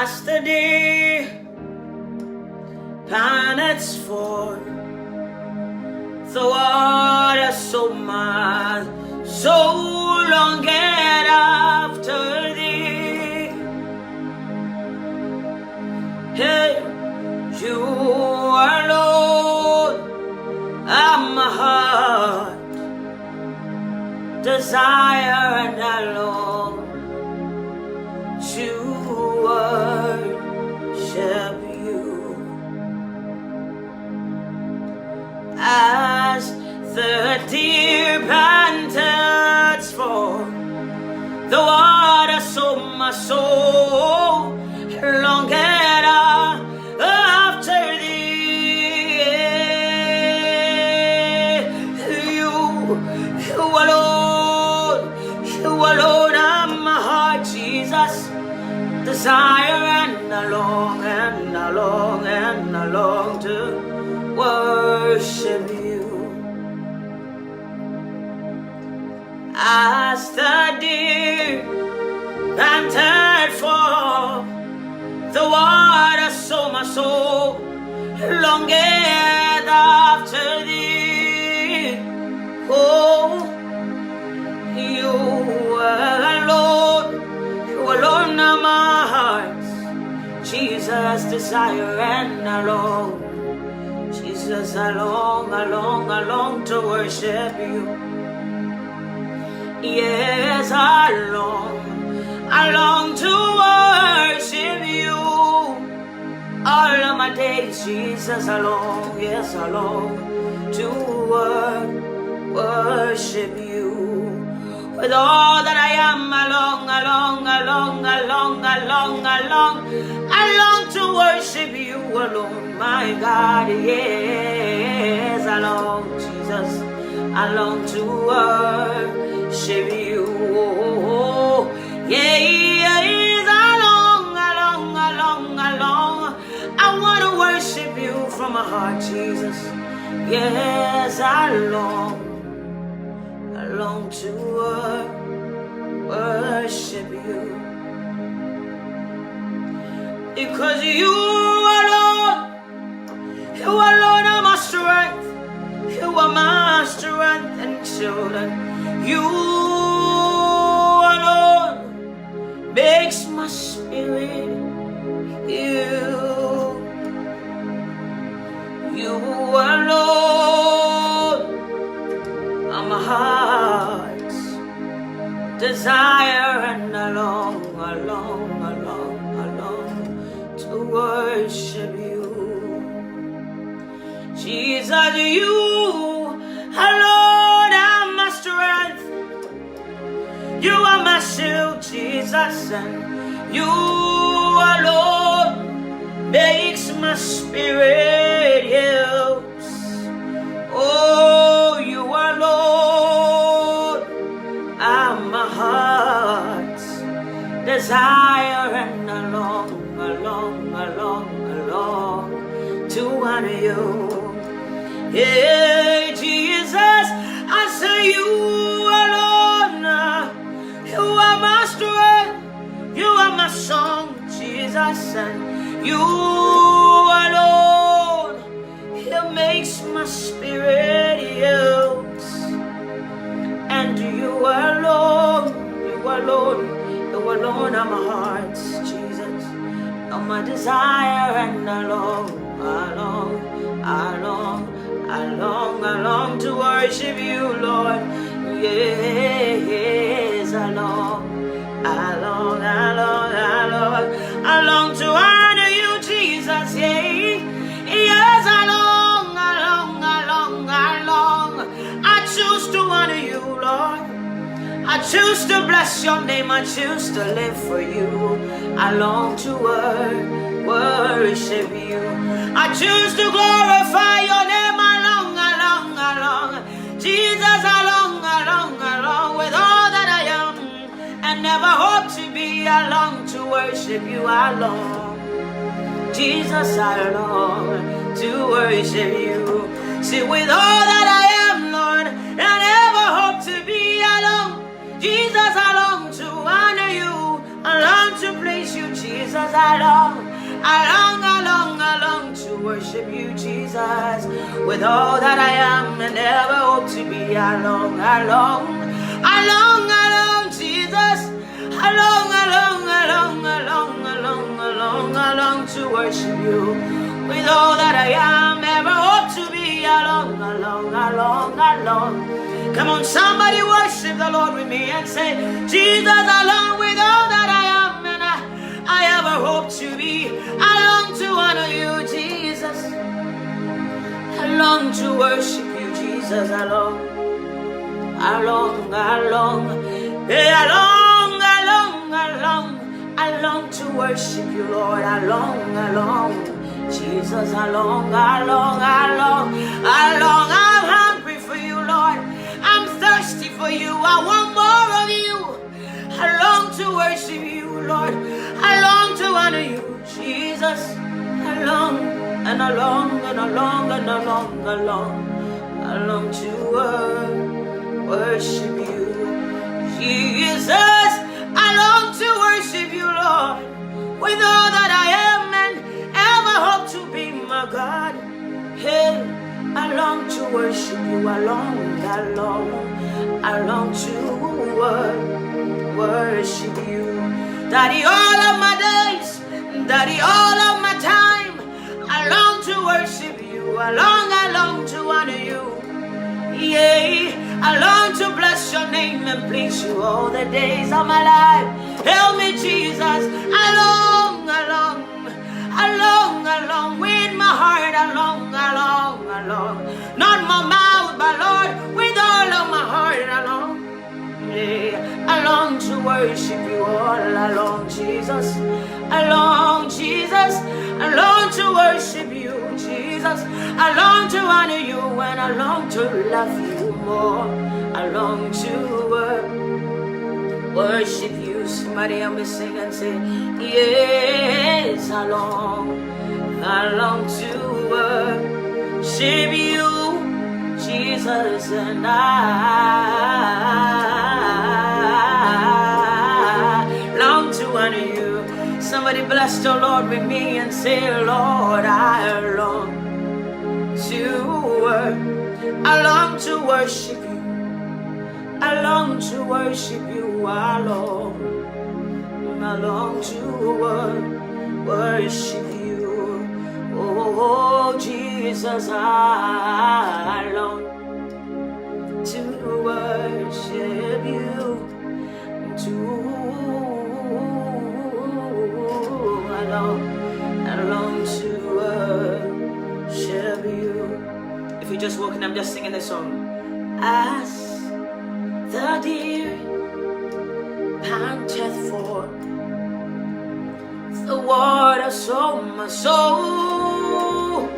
as the day panteth forth, the water so my soul longeth after thee. Hey, you are Lord, and my heart desire and I long to worship you. As the deer panteth for the water, so my soul longeth after thee. You alone are my heart, Jesus. Desire and I long and I long and I long to worship you. As the deer panteth for the water, so my soul longeth after thee. Oh, you alone are my heart, Jesus. Desire and I long, Jesus, I long to worship you. Yes, I long to worship you. All of my days, Jesus, I long, yes, I long to worship you. With all that I am, I long to worship you alone, my God. Yes, I long, Jesus, I long to worship you. Yes, I long. I want to worship you from my heart, Jesus. Yes, I long to worship you. Because you alone are my strength. You are my strength and children. You alone makes my spirit heal. You alone are my heart's desire, and I long to worship you. Jesus, you alone are my strength. You are my shield, Jesus, and you alone makes my spirit yield. Oh, you alone are my heart's desire, and I long to honor you. Yeah, Jesus, I say you alone. You are my strength. You are my song, Jesus, and you alone. He makes my spirit yield. And you alone are my heart, Jesus. You're my desire, and I long to worship you, Lord. Yes, I long to honor you, Jesus. Yes, I long. I choose to honor you, Lord. I choose to bless your name. I choose to live for you. I long to worship you. I choose to glorify your name. I long. Jesus, I long with all that I am and never hope to be. I long to worship you. I long. Jesus, I long to worship you. See, with all that I am, Lord, I never hope to be. I long. Jesus, I long to honor you. I long to praise you, Jesus. I long to worship you, Jesus, with all that I am and ever hope to be. I long, Jesus. I long to worship you with all that I am, ever hope to be. I long. Come on, somebody worship the Lord with me and say, Jesus, I long with all that I am and I ever hope to be. I long to honor you, Jesus. I long to worship you, Jesus. I long. Hey, I long to worship you, Lord. I long. Jesus, I long. I'm hungry for you, Lord. I'm thirsty for you. I want more of you. I long to worship you, Lord. I long to honor you, Jesus. I long to worship you, Jesus. I long to worship you, Lord, with all that I am and ever hope to be, my God. Hey, I long to worship you. I long to worship you. Daddy, all of my days, Daddy, all of my time, I long to worship you. I long to honor you. Yeah, I long to bless your name and please you all the days of my life. Help me, Jesus. I long with my heart. I long. Not my mouth, but Lord, with all of my heart. I long. Yeah, I long to worship you all along, Jesus. I long, Jesus. I long to worship you, Jesus. I long to honor you and I long to love you more. I long to worship you. Somebody help me sing and say, yes, I long to worship you, Jesus, and I long to honor you. Somebody bless the Lord with me and say, Lord, I long to worship you. I long to worship you. I long to worship you. Oh, Jesus, I long to worship you. I long to worship you. If you're just walking, I'm just singing this song. As the deer panteth for the water, so my soul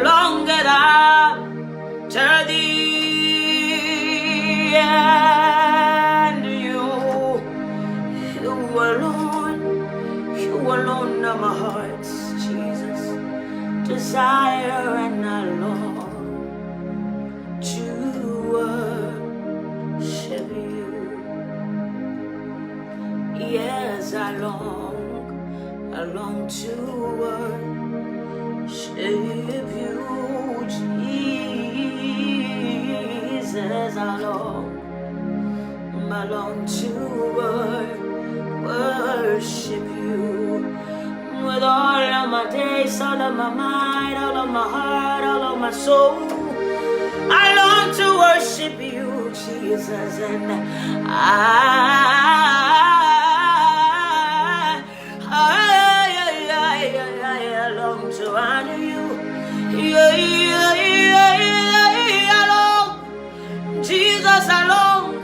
longeth after thee, and you alone are my heart's, Jesus, desire, and I long to worship you. Yes, I long to worship you, Jesus. I long to worship you with all of my days, all of my mind, all of my heart, all of my soul. I long to worship you, Jesus, and I long to honor you. I long, Jesus, I long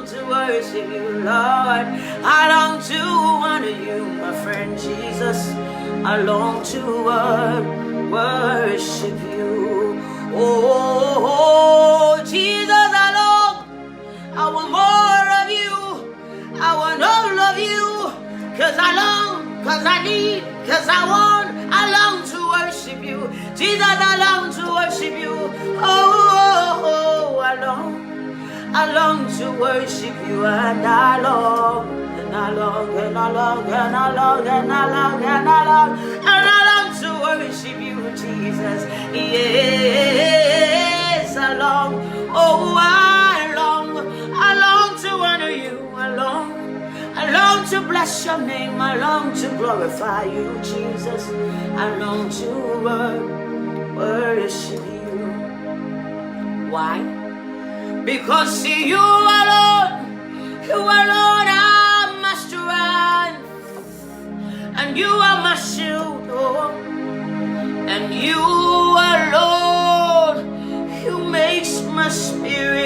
to worship you, Lord. I long to honor you, my friend Jesus. I long to worship you. Oh, Jesus, I want more of you. I want all of you. Cause I long, cause I need, cause I want. I long to worship you. Jesus, I long to worship you. Oh, I long to worship you, and I long long to worship you, Jesus. Yes, I long. Oh, I long to honor you. I long to bless your name. I long to glorify you, Jesus. I long to worship you. Why? Because see, you alone are my strength, and you are my shield, oh, and you alone, you makes my spirit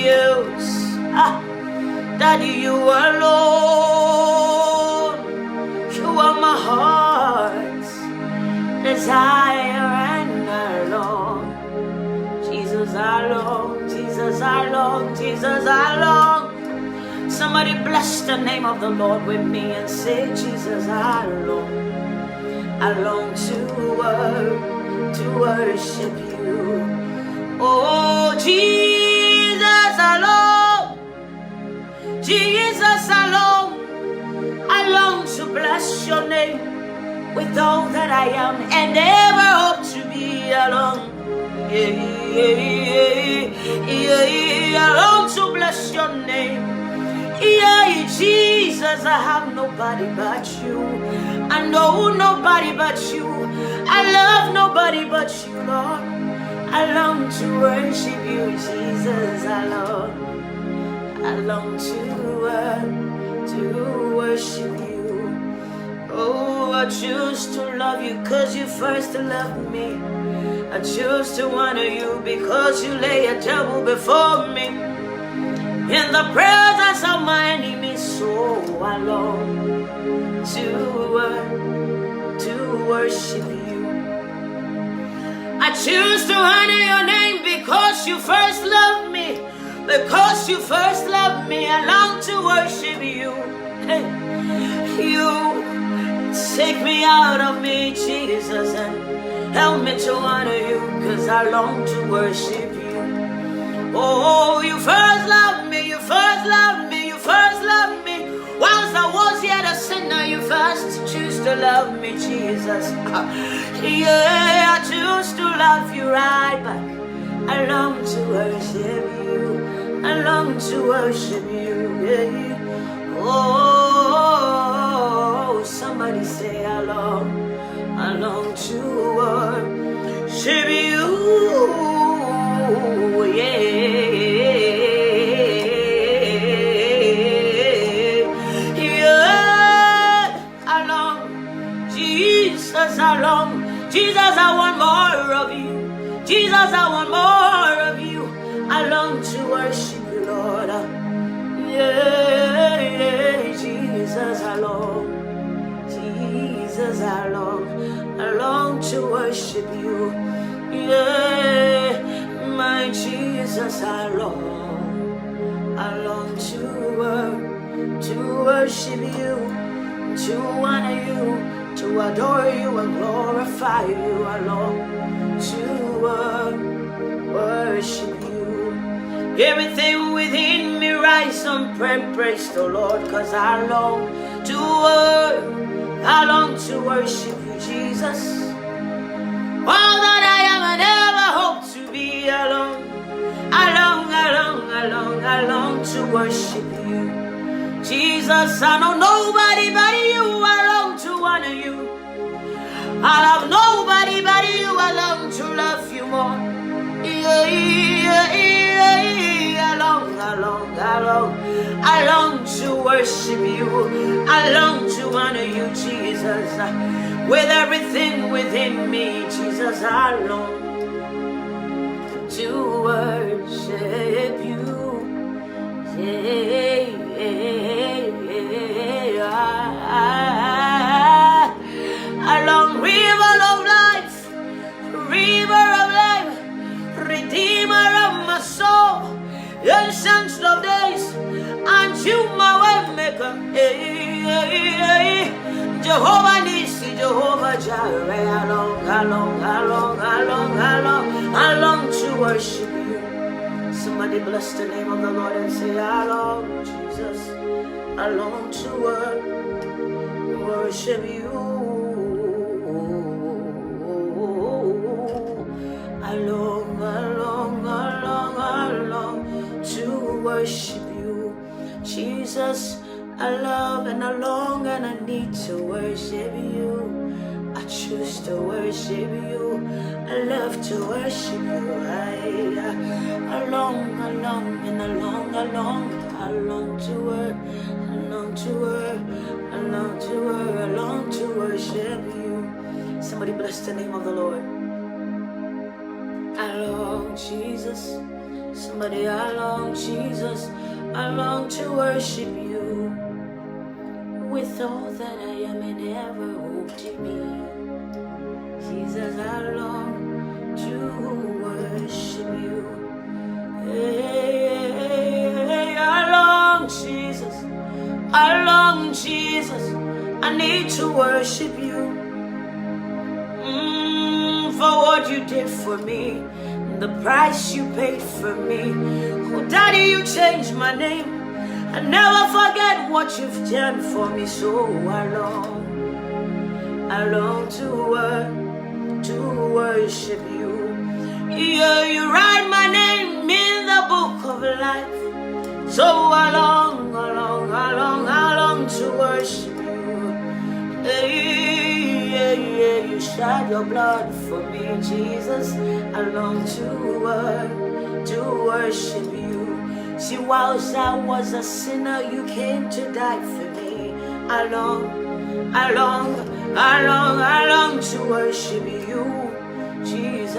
yours. Daddy, you alone, you are my heart's desire, and I long. Jesus, I long, Jesus, I long, Jesus, I long. Somebody bless the name of the Lord with me and say, Jesus, I long to worship you. Oh, Jesus, I long, Jesus, I long to bless your name with all that I am and never hope to be alone. I long to bless your name. Jesus, I have nobody but you. I know nobody but you. I love nobody but you, Lord. I long to worship you, Jesus. I long to worship you. Oh, I choose to love you because you first loved me. I choose to honor you because you lay a table before me in the presence of my enemies. So I long to worship you. I choose to honor your name because you first loved me. Because you first loved me, I long to worship you. Hey, you take me out of me, Jesus, and help me to honor you, because I long to worship you. Oh, you first loved me, you first loved me, you first loved me. Whilst I was yet a sinner, you first choose to love me, Jesus. Yeah, I choose to love you right back. I long to worship you. I long to worship you. Yeah. Oh, somebody say I long to worship you, yeah, yeah. I long, Jesus, I long, Jesus, I want more of you, Jesus, I want more of you. I long to worship you, Lord, yeah, yeah. Jesus, I long, Jesus, I long to worship you. Yeah, my Jesus, I long to worship you, to honor you, to adore you and glorify you. I long to worship you. Everything within me rise and praise the Lord, because I long to worship you, Jesus. All that I am, I never hope to be alone. I long to worship you, Jesus. I know nobody but you. I long to honor you. I have nobody but you. I long to love you more. I long to worship you. I long to honor you, Jesus. With everything within me, Jesus, I long to worship you. Yeah, I long, river of life, redeemer of my soul, ancient of days, and you my way maker. Jehovah Nissi, Jehovah Jireh, I long to worship you. Somebody bless the name of the Lord and say, I long, Jesus. I long to worship you. I long to worship you. Jesus, I love and I long and I need to worship you. I choose to worship you. I love to worship you. I long and I long to worship you. Somebody bless the name of the Lord. I long Jesus. Somebody, I long Jesus. I long to worship you with all that I am and ever hope to be. Jesus, I long to worship you. Hey, I long Jesus. I long Jesus. I need to worship you. For what you did for me, the price you paid for me. Oh, Daddy, you changed my name. I never forget what you've done for me. So I long to worship you. Yeah, you write my name in the book of life. So I long to worship you. Yeah, you shed your blood for me, Jesus. I long to worship you. See, whilst I was a sinner, you came to die for me. I long to worship you. Jesus,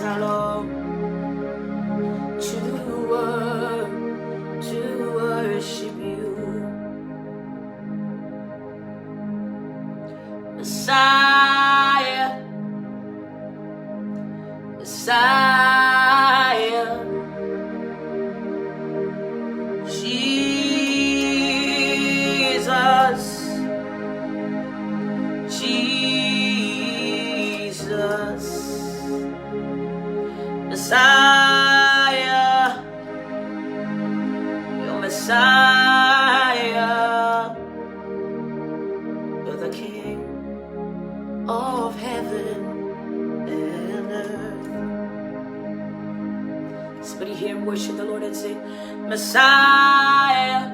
I long to worship you. Messiah, Jesus, Messiah, your Messiah, you're the King of heaven and earth. Somebody here worship the Lord and say, Messiah,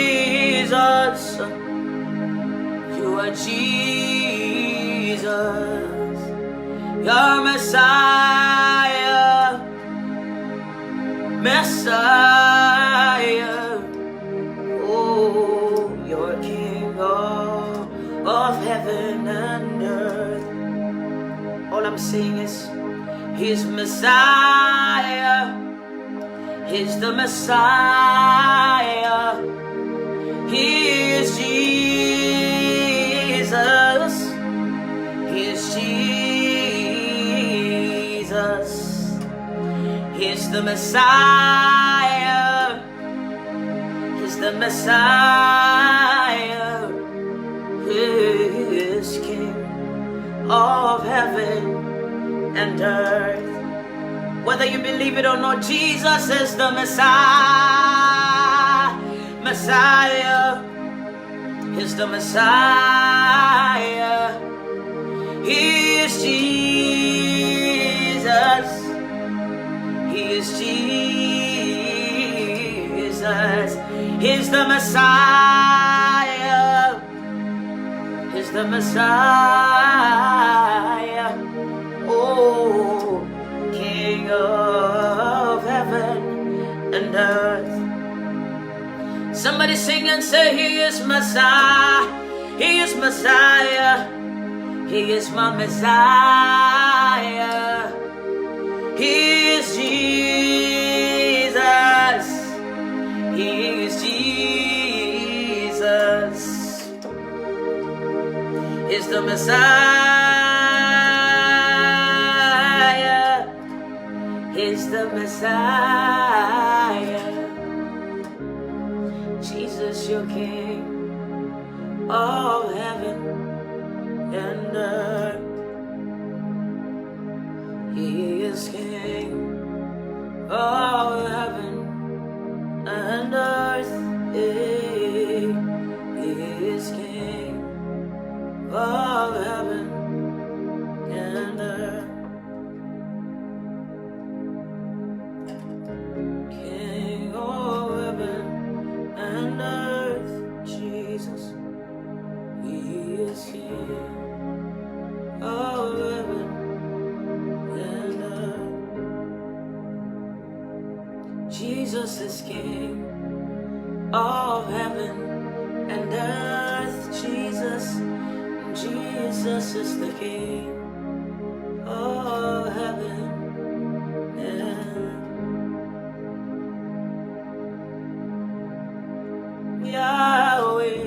Jesus, you are Jesus, your Messiah, oh, you're King of heaven and earth. All I'm saying is, He's Messiah. He's the Messiah. He is Jesus. He is Jesus. He's the Messiah. He's the Messiah. He is King of heaven and earth. Whether you believe it or not, Jesus is the Messiah. Messiah is the Messiah. He is Jesus. He is Jesus. He's the Messiah. He's the Messiah. Oh, King of heaven and earth. Somebody sing and say, He is Messiah. He is Messiah. He is my Messiah. He is Jesus. He is Jesus. He's the Messiah. He's the Messiah. Jesus, your King of heaven and earth. He is King of heaven and earth. He is King of heaven and earth. King of heaven and earth, Jesus. He is King of heaven and earth. Jesus is King of heaven and earth. Jesus is the King of heaven and Yahweh,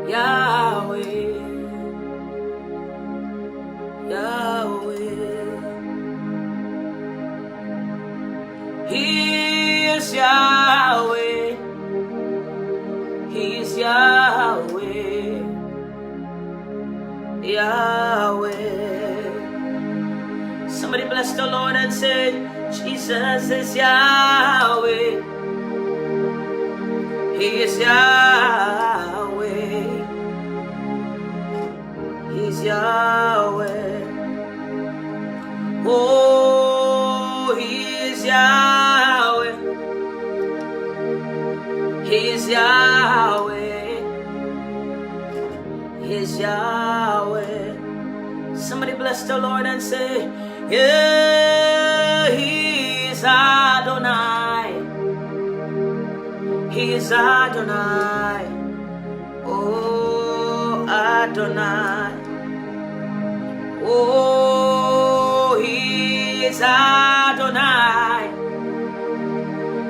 Yahweh, Yahweh. He is Yahweh. He is Yahweh. Yahweh. Somebody bless the Lord and say, Jesus is Yahweh. He is Yahweh. He's Yahweh. Oh, He is Yahweh. He is Yahweh. He is Yahweh. Somebody bless the Lord and say, yeah, He is Adonai. He is Adonai. Oh, Adonai. Oh, He is Adonai.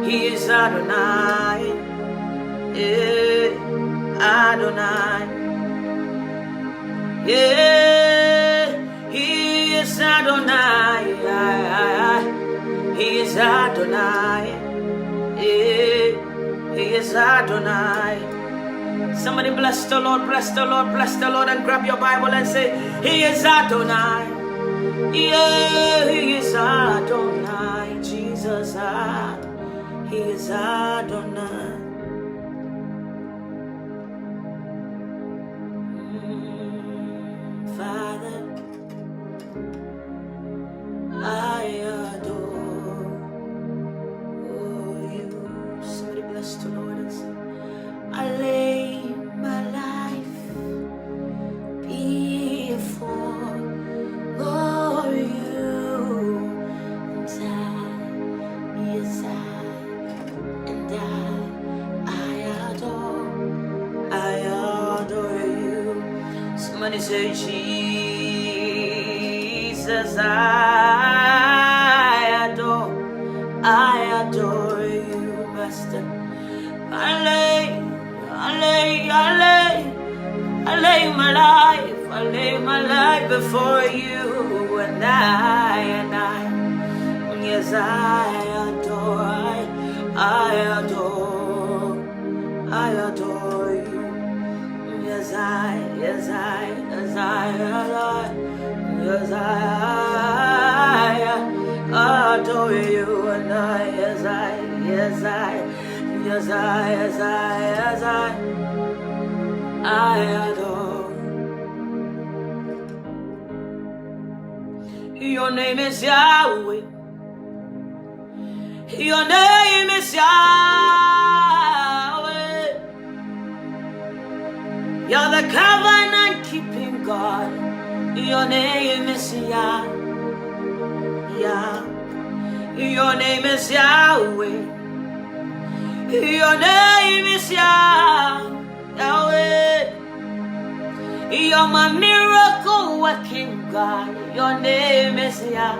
He is Adonai. Adonai. Yeah, He is Adonai. He is Adonai. He is Adonai. Somebody bless the Lord, bless the Lord, bless the Lord, and grab your Bible and say, He is Adonai. Yeah, He is Adonai. Jesus, He is Adonai. Father, I adore You. Somebody bless the Lord and say, I lay my life before You, and I adore You. Somebody say, Jesus, I adore You, Master. I lay my life before You, and I, yes, I adore You. Yes, I adore You, and I adore. Your name is Yahweh. Your name is Yahweh. You're the covenant keeping God. Your name is Yah. Your name is Yahweh. Your name is Yahweh. You're my miracle working God. Your name is Yah.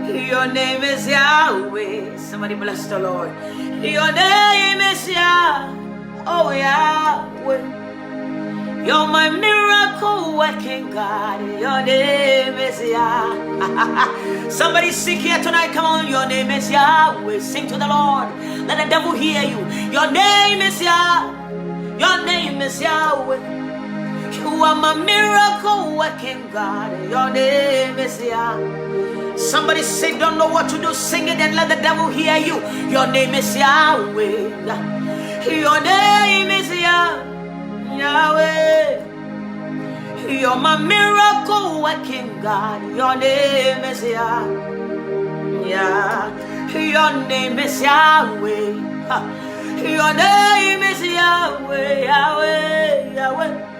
Your name is Yahweh. Somebody bless the Lord. Your name is Yah. Oh, Yahweh. You're my miracle working God. Your name is Yah. Somebody sing here tonight. Come on. Your name is Yahweh. Sing to the Lord. Let the devil hear you. Your name is Yah. Your name is Yahweh. You are my miracle working God. Your name is Yah. Somebody say, don't know what to do, sing it and let the devil hear you. Your name is Yahweh. Your name is Yah. Yahweh. You're my miracle working God. Your name is Yah. Yeah. Your name is Yahweh. Your name is Yahweh. Yahweh. Yahweh.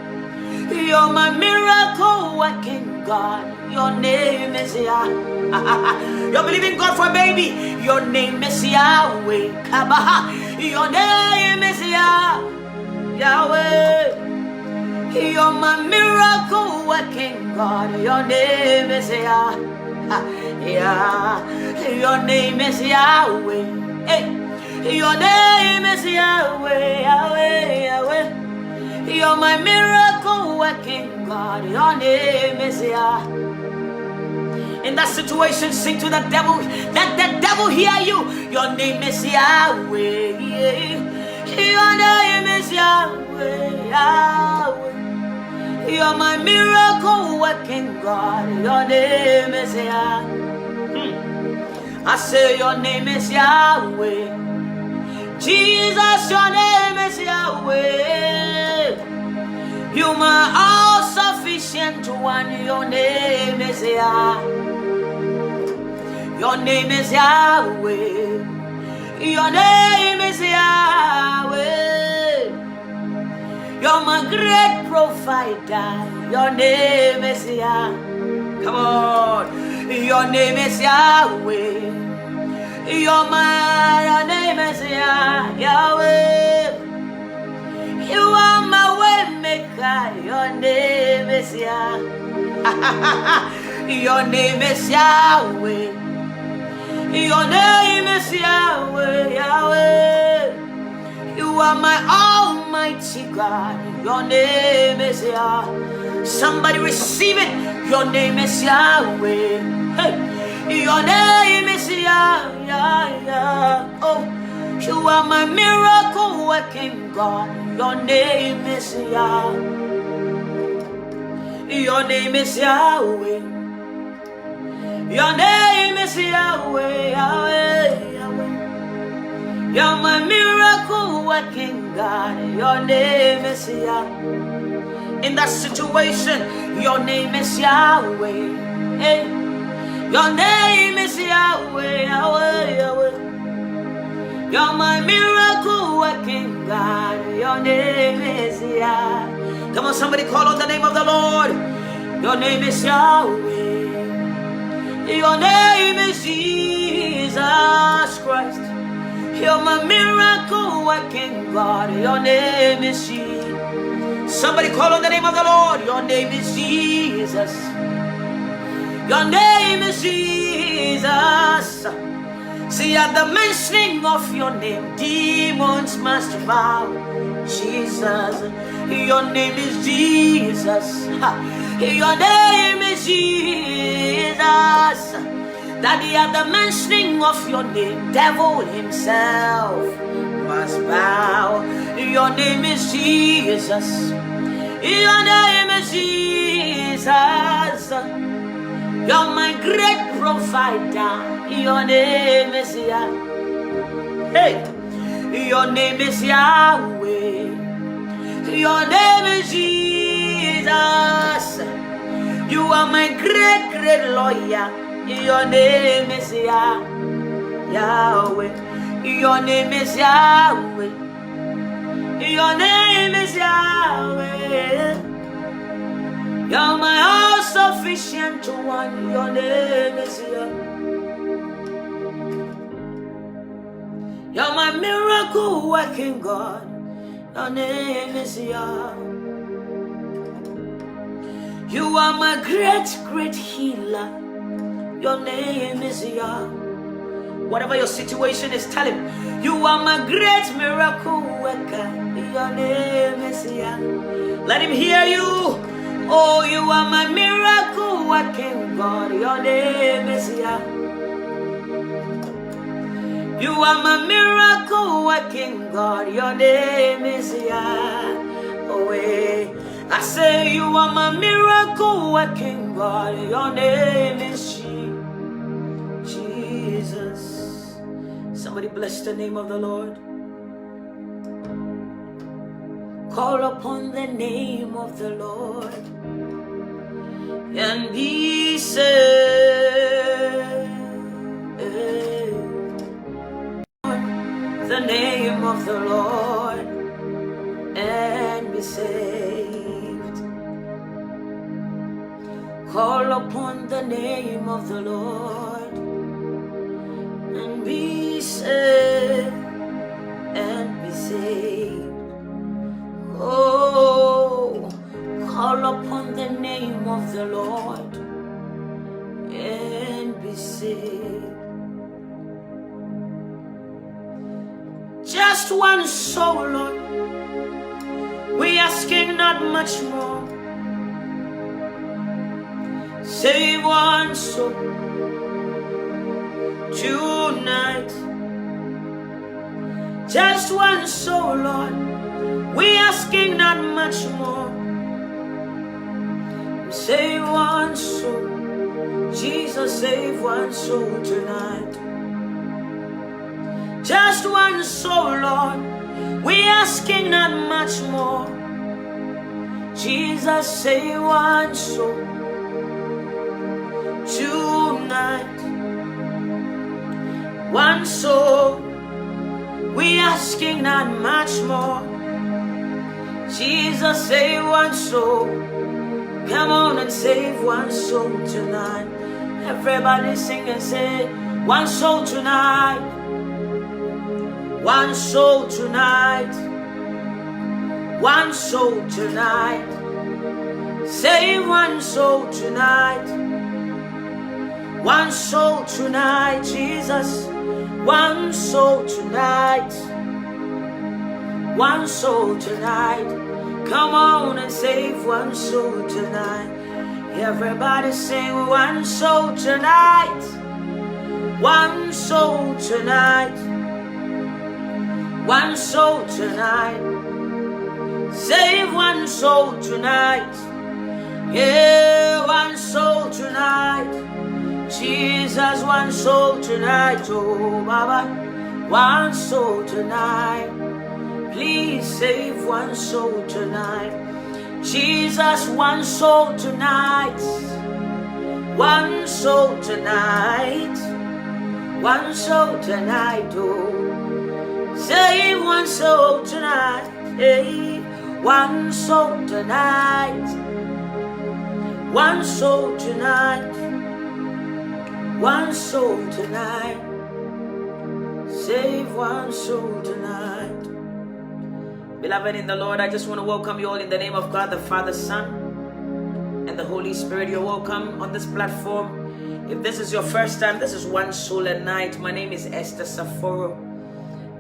You're my miracle working God. Your name is Yah. You're believing God for a baby. Your name is Yahweh. Your name is Yah. Yahweh. You're my miracle working God. Your name is Yah. Yeah. Your name is Yahweh. Hey. Your name is Yahweh. Yahweh. Yahweh. You're my miracle working God. Your name is Yah. In that situation, sing to the devil. Let the devil hear you. Your name is Yahweh. Your name is Yahweh. Yahweh. You're my miracle working God. Your name is Yah. I say your name is Yahweh. Jesus, your name is Yahweh. You my all-sufficient one. Your name is Yah. Your name is Yahweh. Your name is Yahweh. You're my great provider. Your name is Yah. Come on. Your name is Yahweh. Your name is Yah. Yahweh. You are my way maker. Your name is Yah. Your name is Yahweh. Your name is Yahweh. Yahweh. You are my almighty God. Your name is Yah. Somebody receive it. Your name is Yahweh. Hey. Your name is Yah. Yah, Yah. Oh, you are my miracle working God. Your name is Yah. Your name is Yahweh. Your name is Yahweh. Yahweh. Yahweh. You're my miracle working God. Your name is Yah. In that situation, your name is Yahweh. Hey. Your name is Yahweh. Yahweh. Yahweh. You're my miracle working God. Your name is Yah. Come on, somebody call on the name of the Lord. Your name is Yahweh. Your name is Jesus Christ. You're my miracle working God. Your name is Jesus. Somebody call on the name of the Lord. Your name is Jesus. Your name is Jesus. See, at the mentioning of your name, demons must bow. Jesus, your name is Jesus. Your name is Jesus. Daddy, at the mentioning of your name, devil himself must bow. Your name is Jesus. Your name is Jesus. You're my great provider. Your name is Yah. Hey, your name is Yahweh. Your name is Jesus. You are my great, great lawyer. Your name is Yah. Yahweh. Your name is Yahweh. Your name is Yahweh. You're my all-sufficient one. Your name is Yah. You're my miracle working God. Your name is Yah. You are my great, great healer. Your name is Yah. Whatever your situation is, tell him, you are my great miracle worker. Your name is Yah. Let him hear you. Oh, you are my miracle working God. Your name is Yah. You are my miracle working God. Your name is Yah. Oh, I say you are my miracle working God. Your name is Jesus. Somebody bless the name of the Lord. Call upon the name of the Lord and be saved. The name of the Lord and be saved. Call upon the name of the Lord and be saved and be saved. Oh, call upon the name of the Lord and be saved. Just one soul, Lord. We asking not much more. Save one soul tonight. Just one soul, Lord. We asking not much more. Save one soul. Jesus, save one soul tonight. Just one soul, Lord. We asking not much more. Jesus, save one soul tonight. One soul. We asking not much more. Jesus, save one soul. Come on and save one soul tonight. Everybody sing and say, one soul tonight. One soul tonight. One soul tonight. Save one soul tonight. One soul tonight, Jesus. One soul tonight. One soul tonight. Come on and save one soul tonight. Everybody sing one soul tonight. One soul tonight. One soul tonight. Save one soul tonight. Yeah, one soul tonight. Jesus, one soul tonight. Oh, Baba, one soul tonight. Please save one soul tonight. Jesus, one soul tonight. One soul tonight. One soul tonight. Oh, save one soul tonight. Hey, one soul tonight. One soul tonight. One soul tonight. Save one soul tonight. Beloved in the Lord, I just want to welcome you all in the name of God, the Father, Son, and the Holy Spirit. You're welcome on this platform. If this is your first time, this is One Soul a Night. My name is Esther Saforo.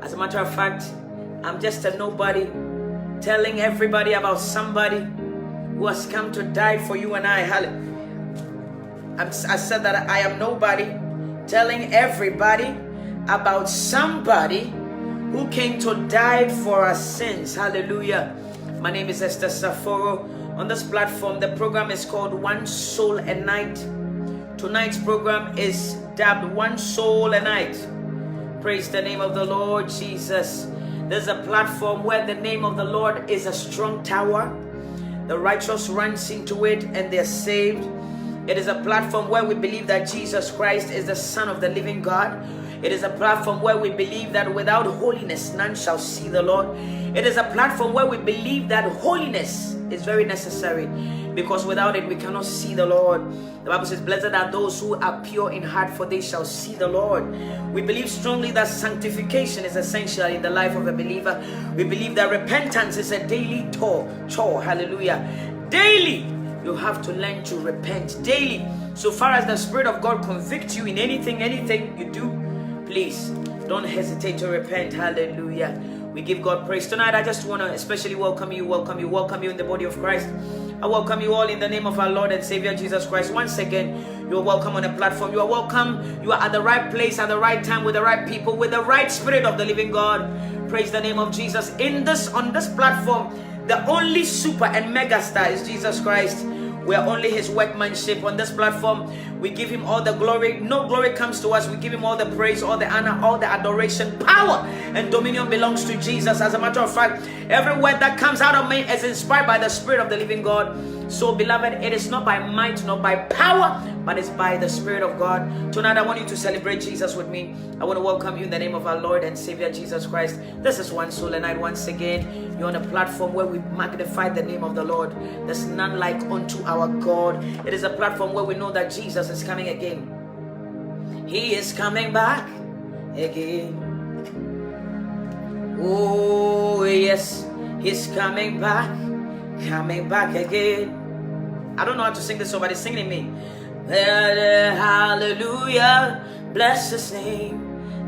As a matter of fact, I'm just a nobody telling everybody about somebody who has come to die for you and I. I said that I am nobody telling everybody about somebody who came to die for our sins. Hallelujah. My name is Esther Saforo. On this platform, the program is called One Soul a Night. Tonight's program is dubbed One Soul a Night. Praise the name of the Lord Jesus. There's a platform where the name of the Lord is a strong tower. The righteous runs into it and they're saved. It is a platform where we believe that Jesus Christ is the Son of the living God. It is a platform where we believe that without holiness, none shall see the Lord. It is a platform where we believe that holiness is very necessary, because without it, we cannot see the Lord. The Bible says, blessed are those who are pure in heart, for they shall see the Lord. We believe strongly that sanctification is essential in the life of a believer. We believe that repentance is a daily chore. Hallelujah. Daily. You have to learn to repent daily. So far as the Spirit of God convicts you in anything you do, please don't hesitate to repent. Hallelujah. We give God praise. Tonight, I just want to especially welcome you in the body of Christ. I welcome you all in the name of our Lord and Savior Jesus Christ. Once again, you're welcome on the platform. You are welcome. You are at the right place at the right time with the right people, with the right Spirit of the living God. Praise the name of Jesus. On this platform, The only super and mega star is Jesus Christ. We are only his workmanship. On this platform, we give him all the glory. No glory comes to us. We give him all the praise, all the honor, all the adoration. Power and dominion belongs to Jesus. As a matter of fact, every word that comes out of me is inspired by the Spirit of the living God. So, beloved, it is not by might, not by power, but it's by the Spirit of God. Tonight, I want you to celebrate Jesus with me. I want to welcome you in the name of our Lord and Savior, Jesus Christ. This is One Soul Night. Once again, you're on a platform where we magnify the name of the Lord. There's none like unto our God. It is a platform where we know that Jesus is coming again. He is coming back again. Oh, yes, he's coming back again. I don't know how to sing this, somebody sing it me. Hallelujah, bless his name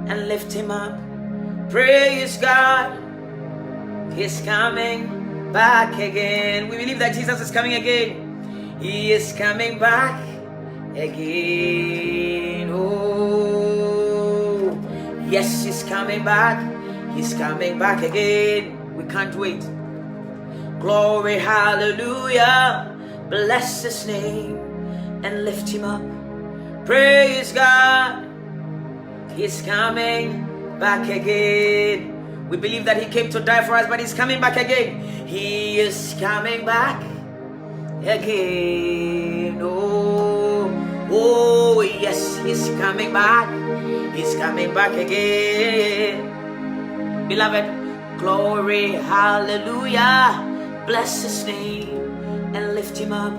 and lift him up. Praise God, he's coming back again. We believe that Jesus is coming again. He is coming back again. Oh, yes, he's coming back. He's coming back again. We can't wait. Glory, hallelujah, bless his name and lift him up. Praise God, he's coming back again. We believe that he came to die for us, but he's coming back again. He is coming back again. Oh, yes, he's coming back. He's coming back again. Beloved, glory, hallelujah, bless his name and lift him up.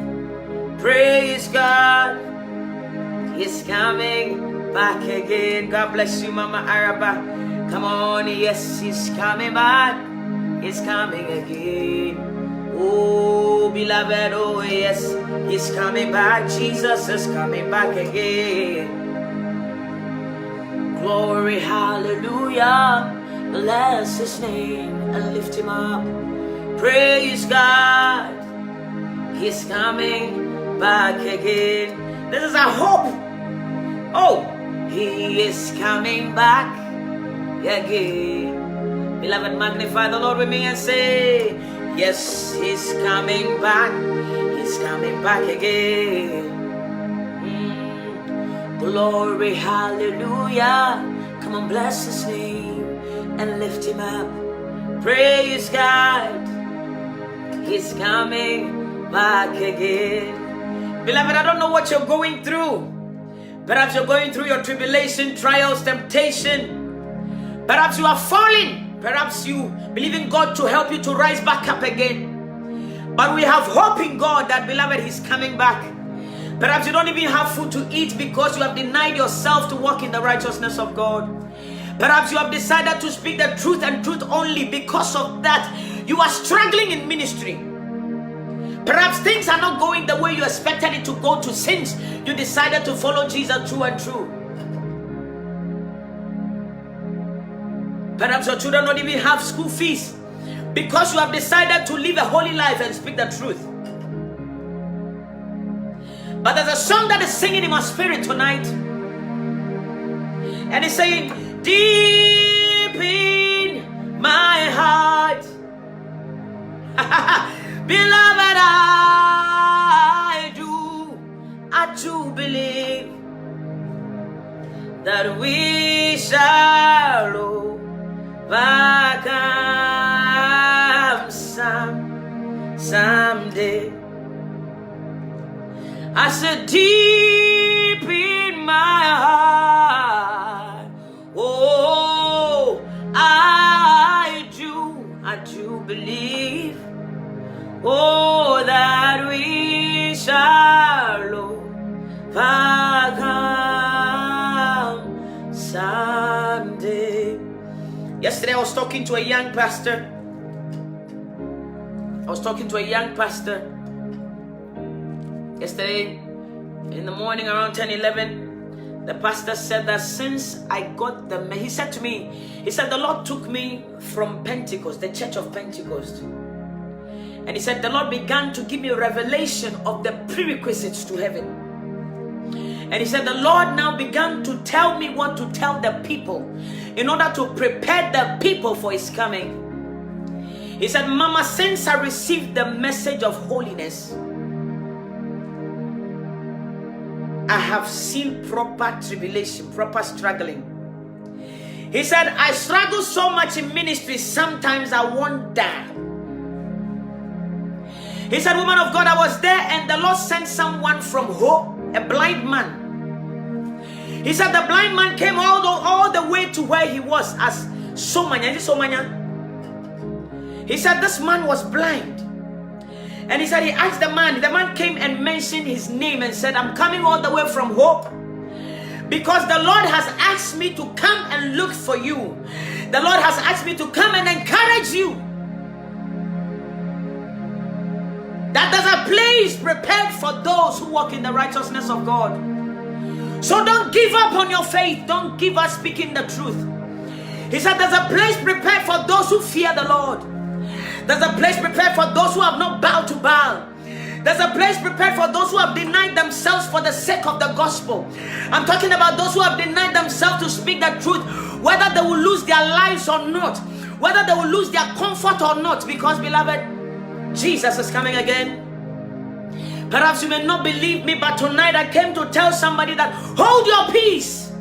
Praise God, he's coming back again. God bless you, Mama Araba. Come on, yes, he's coming back. He's coming again. Oh, beloved, oh, yes, he's coming back. Jesus is coming back again. Glory, hallelujah, bless his name and lift him up. Praise God, he's coming back again. This is our hope. Oh, he is coming back again. Beloved, magnify the Lord with me and say, yes, he's coming back. He's coming back again. Glory, hallelujah. Come on, bless his name and lift him up. Praise God, he's coming back again. Beloved, I don't know what you're going through. Perhaps you're going through your tribulation, trials, temptation. Perhaps you are falling. Perhaps you believe in God to help you to rise back up again. But we have hope in God that, beloved, he's coming back. Perhaps you don't even have food to eat because you have denied yourself to walk in the righteousness of God. Perhaps you have decided to speak the truth and truth only. Because of that, you are struggling in ministry. Perhaps things are not going the way you expected it to go, to since you decided to follow Jesus true and true. Perhaps your children don't even have school fees because you have decided to live a holy life and speak the truth. But there's a song that is singing in my spirit tonight, and it's saying, deep in my heart, beloved, I do believe that we shall overcome someday. I said, deep in my heart, oh, I do believe, oh, that we shall overcome someday. Yesterday I was talking to a young pastor. Yesterday in the morning around 10-11, the pastor said that since I got he said to me, he said, the Lord took me from Pentecost, the church of Pentecost. And he said, the Lord began to give me a revelation of the prerequisites to heaven. And he said, the Lord now began to tell me what to tell the people in order to prepare the people for his coming. He said, Mama, since I received the message of holiness, I have seen proper tribulation, proper struggling. He said, I struggle so much in ministry, sometimes I wonder. He said, woman of God, I was there and the Lord sent someone from home, a blind man. He said the blind man came all the way to where he was as Somanya. He said this man was blind. And he said he asked the man came and mentioned his name and said, I'm coming all the way from Hope because the Lord has asked me to come and look for you. The Lord has asked me to come and encourage you. That there's a place prepared for those who walk in the righteousness of God. So don't give up on your faith. Don't give up speaking the truth. He said there's a place prepared for those who fear the Lord. There's a place prepared for those who have not bowed to Baal. There's a place prepared for those who have denied themselves for the sake of the gospel. I'm talking about those who have denied themselves to speak the truth, whether they will lose their lives or not, whether they will lose their comfort or not, because, beloved, Jesus is coming again. Perhaps you may not believe me, but tonight I came to tell somebody that hold your peace,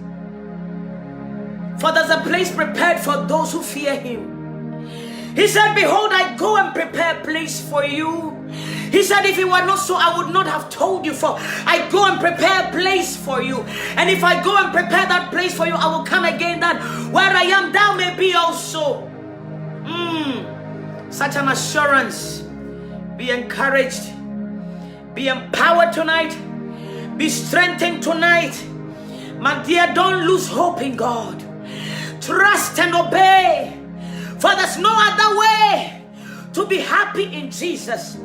for there's a place prepared for those who fear him. He said, behold, I go and prepare a place for you. He said, if it were not so, I would not have told you, for I go and prepare a place for you. And if I go and prepare that place for you, I will come again, that where I am, thou may be also. Such an assurance. Be encouraged. Be empowered tonight. Be strengthened tonight. My dear, don't lose hope in God. Trust and obey. For there's no other way to be happy in Jesus,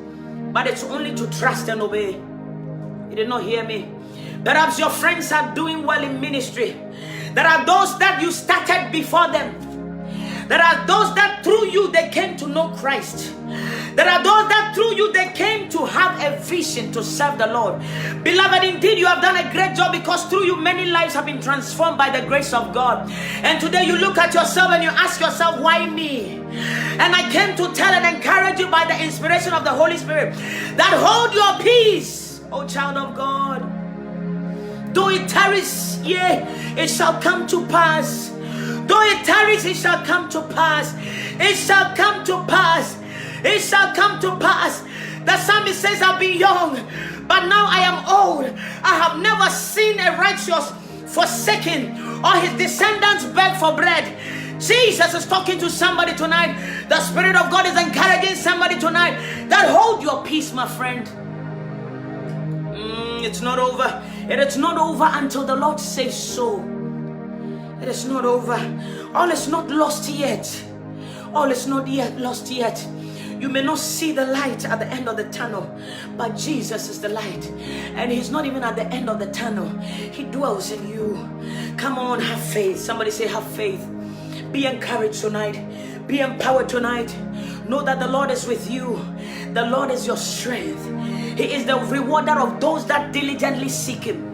but it's only to trust and obey. You did not hear me. Perhaps your friends are doing well in ministry. There are those that you started before them. There are those that through you they came to know Christ. There are those that through you they came to have a vision to serve the Lord. Beloved, indeed you have done a great job, because through you many lives have been transformed by the grace of God. And today you look at yourself and you ask yourself, why me? And I came to tell and encourage you by the inspiration of the Holy Spirit that hold your peace, O child of God. Though it tarries, yea, it shall come to pass. Though it tarries, it shall come to pass. It shall come to pass. It shall come to pass. The psalmist says, I've been young, but now I am old. I have never seen a righteous forsaken or his descendants beg for bread. Jesus is talking to somebody tonight. The Spirit of God is encouraging somebody tonight that hold your peace, my friend. It's not over. It is not over until the Lord says so. It is not over. All is not lost yet. All is not yet lost yet. You may not see the light at the end of the tunnel, but Jesus is the light. And he's not even at the end of the tunnel. He dwells in you. Come on, have faith. Somebody say, have faith. Be encouraged tonight. Be empowered tonight. Know that the Lord is with you. The Lord is your strength. He is the rewarder of those that diligently seek him.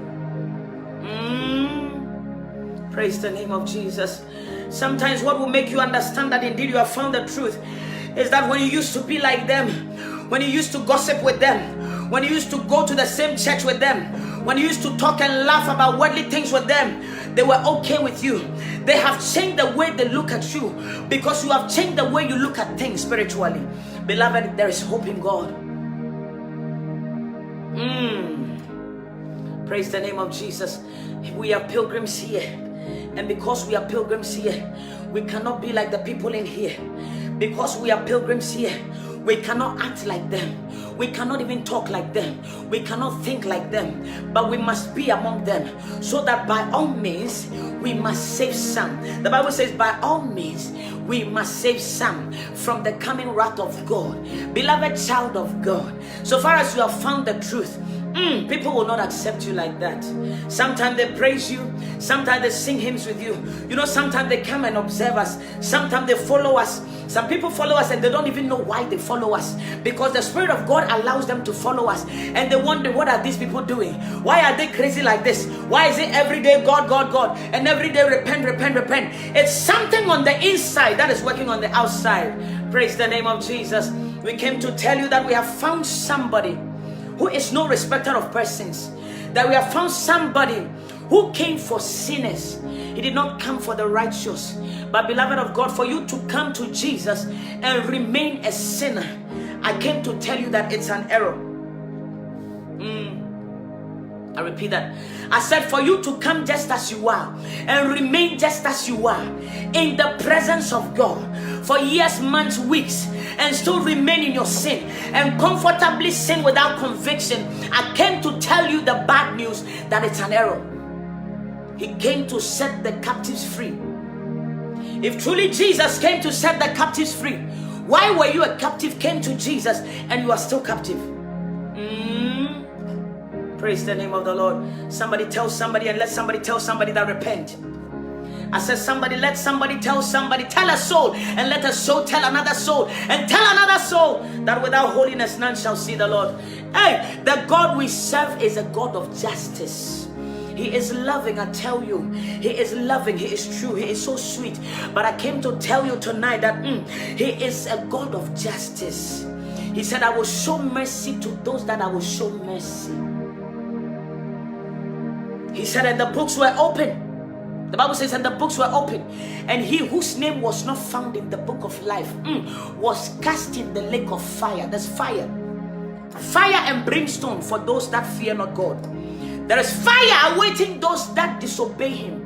Praise the name of Jesus. Sometimes what will make you understand that indeed you have found the truth is that when you used to be like them, when you used to gossip with them, when you used to go to the same church with them, when you used to talk and laugh about worldly things with them, they were okay with you. They have changed the way they look at you because you have changed the way you look at things spiritually. Beloved, there is hope in God. Praise the name of Jesus. We are pilgrims here. And because we are pilgrims here, we cannot be like the people in here. Because we are pilgrims here, we cannot act like them. We cannot even talk like them. We cannot think like them. But we must be among them, so that by all means we must save some. The Bible says by all means we must save some from the coming wrath of God. Beloved child of God, so far as you have found the truth, people will not accept you like that. Sometimes they praise you. Sometimes they sing hymns with you. You know, sometimes they come and observe us. Sometimes they follow us. Some people follow us and they don't even know why they follow us, because the Spirit of God allows them to follow us, and they wonder, what are these people doing? Why are they crazy like this? Why is it every day God, God, God, and every day repent, repent, repent? It's something on the inside that is working on the outside. Praise the name of Jesus. We came to tell you that we have found somebody who is no respecter of persons. That we have found somebody who came for sinners. He did not come for the righteous. But beloved of God, for you to come to Jesus and remain a sinner, I came to tell you that it's an error. I repeat that. I said for you to come just as you are and remain just as you are in the presence of God for years, months, weeks, and still remain in your sin and comfortably sin without conviction. I came to tell you the bad news that it's an error. He came to set the captives free. If truly Jesus came to set the captives free, why were you a captive, came to Jesus, and you are still captive? Praise the name of the Lord. Somebody tell somebody, and let somebody tell somebody that repent. I said somebody, let somebody tell somebody, tell a soul, and let a soul tell another soul, and tell another soul that without holiness none shall see the Lord. Hey, the God we serve is a God of justice. He is loving, I tell you. He is loving, He is true, He is so sweet. But I came to tell you tonight that He is a God of justice. He said, I will show mercy to those that I will show mercy. He said, and the books were open. The Bible says, and the books were open. And he whose name was not found in the book of life was cast in the lake of fire. There's fire. Fire and brimstone for those that fear not God. There is fire awaiting those that disobey Him.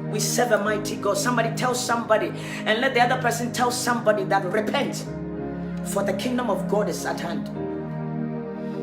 We serve a mighty God. Somebody tell somebody, and let the other person tell somebody that repent, for the kingdom of God is at hand.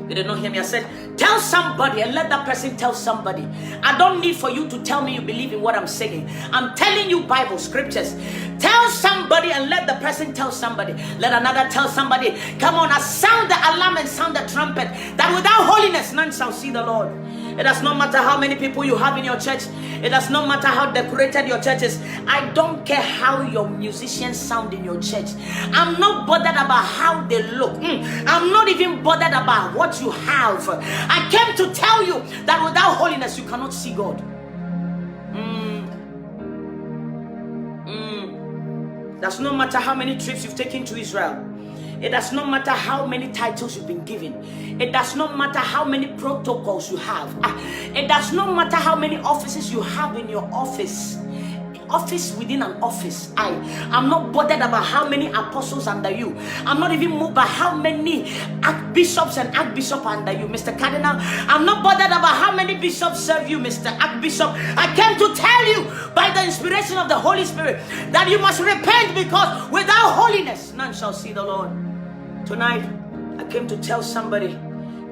You did not hear me. I said, tell somebody, and let that person tell somebody. I don't need for you to tell me you believe in what I'm saying. I'm telling you Bible scriptures. Tell somebody, and let the person tell somebody. Let another tell somebody. Come on, I sound the alarm and sound the trumpet, that without holiness none shall see the Lord. It does not matter how many people you have in your church. It does not matter how decorated your church is. I don't care how your musicians sound in your church. I'm not bothered about how they look. I'm not even bothered about what you have. I came to tell you that without holiness you cannot see God. Does not matter how many trips you've taken to Israel. It does not matter how many titles you've been given. It does not matter how many protocols you have. It does not matter how many offices you have in your office. Office within an office. I'm not bothered about how many apostles under you. I'm not even moved by how many archbishops and archbishops under you, Mr. Cardinal. I'm not bothered about how many bishops serve you, Mr. Archbishop. I came to tell you by the inspiration of the Holy Spirit that you must repent, because without holiness none shall see the Lord. Tonight I came to tell somebody,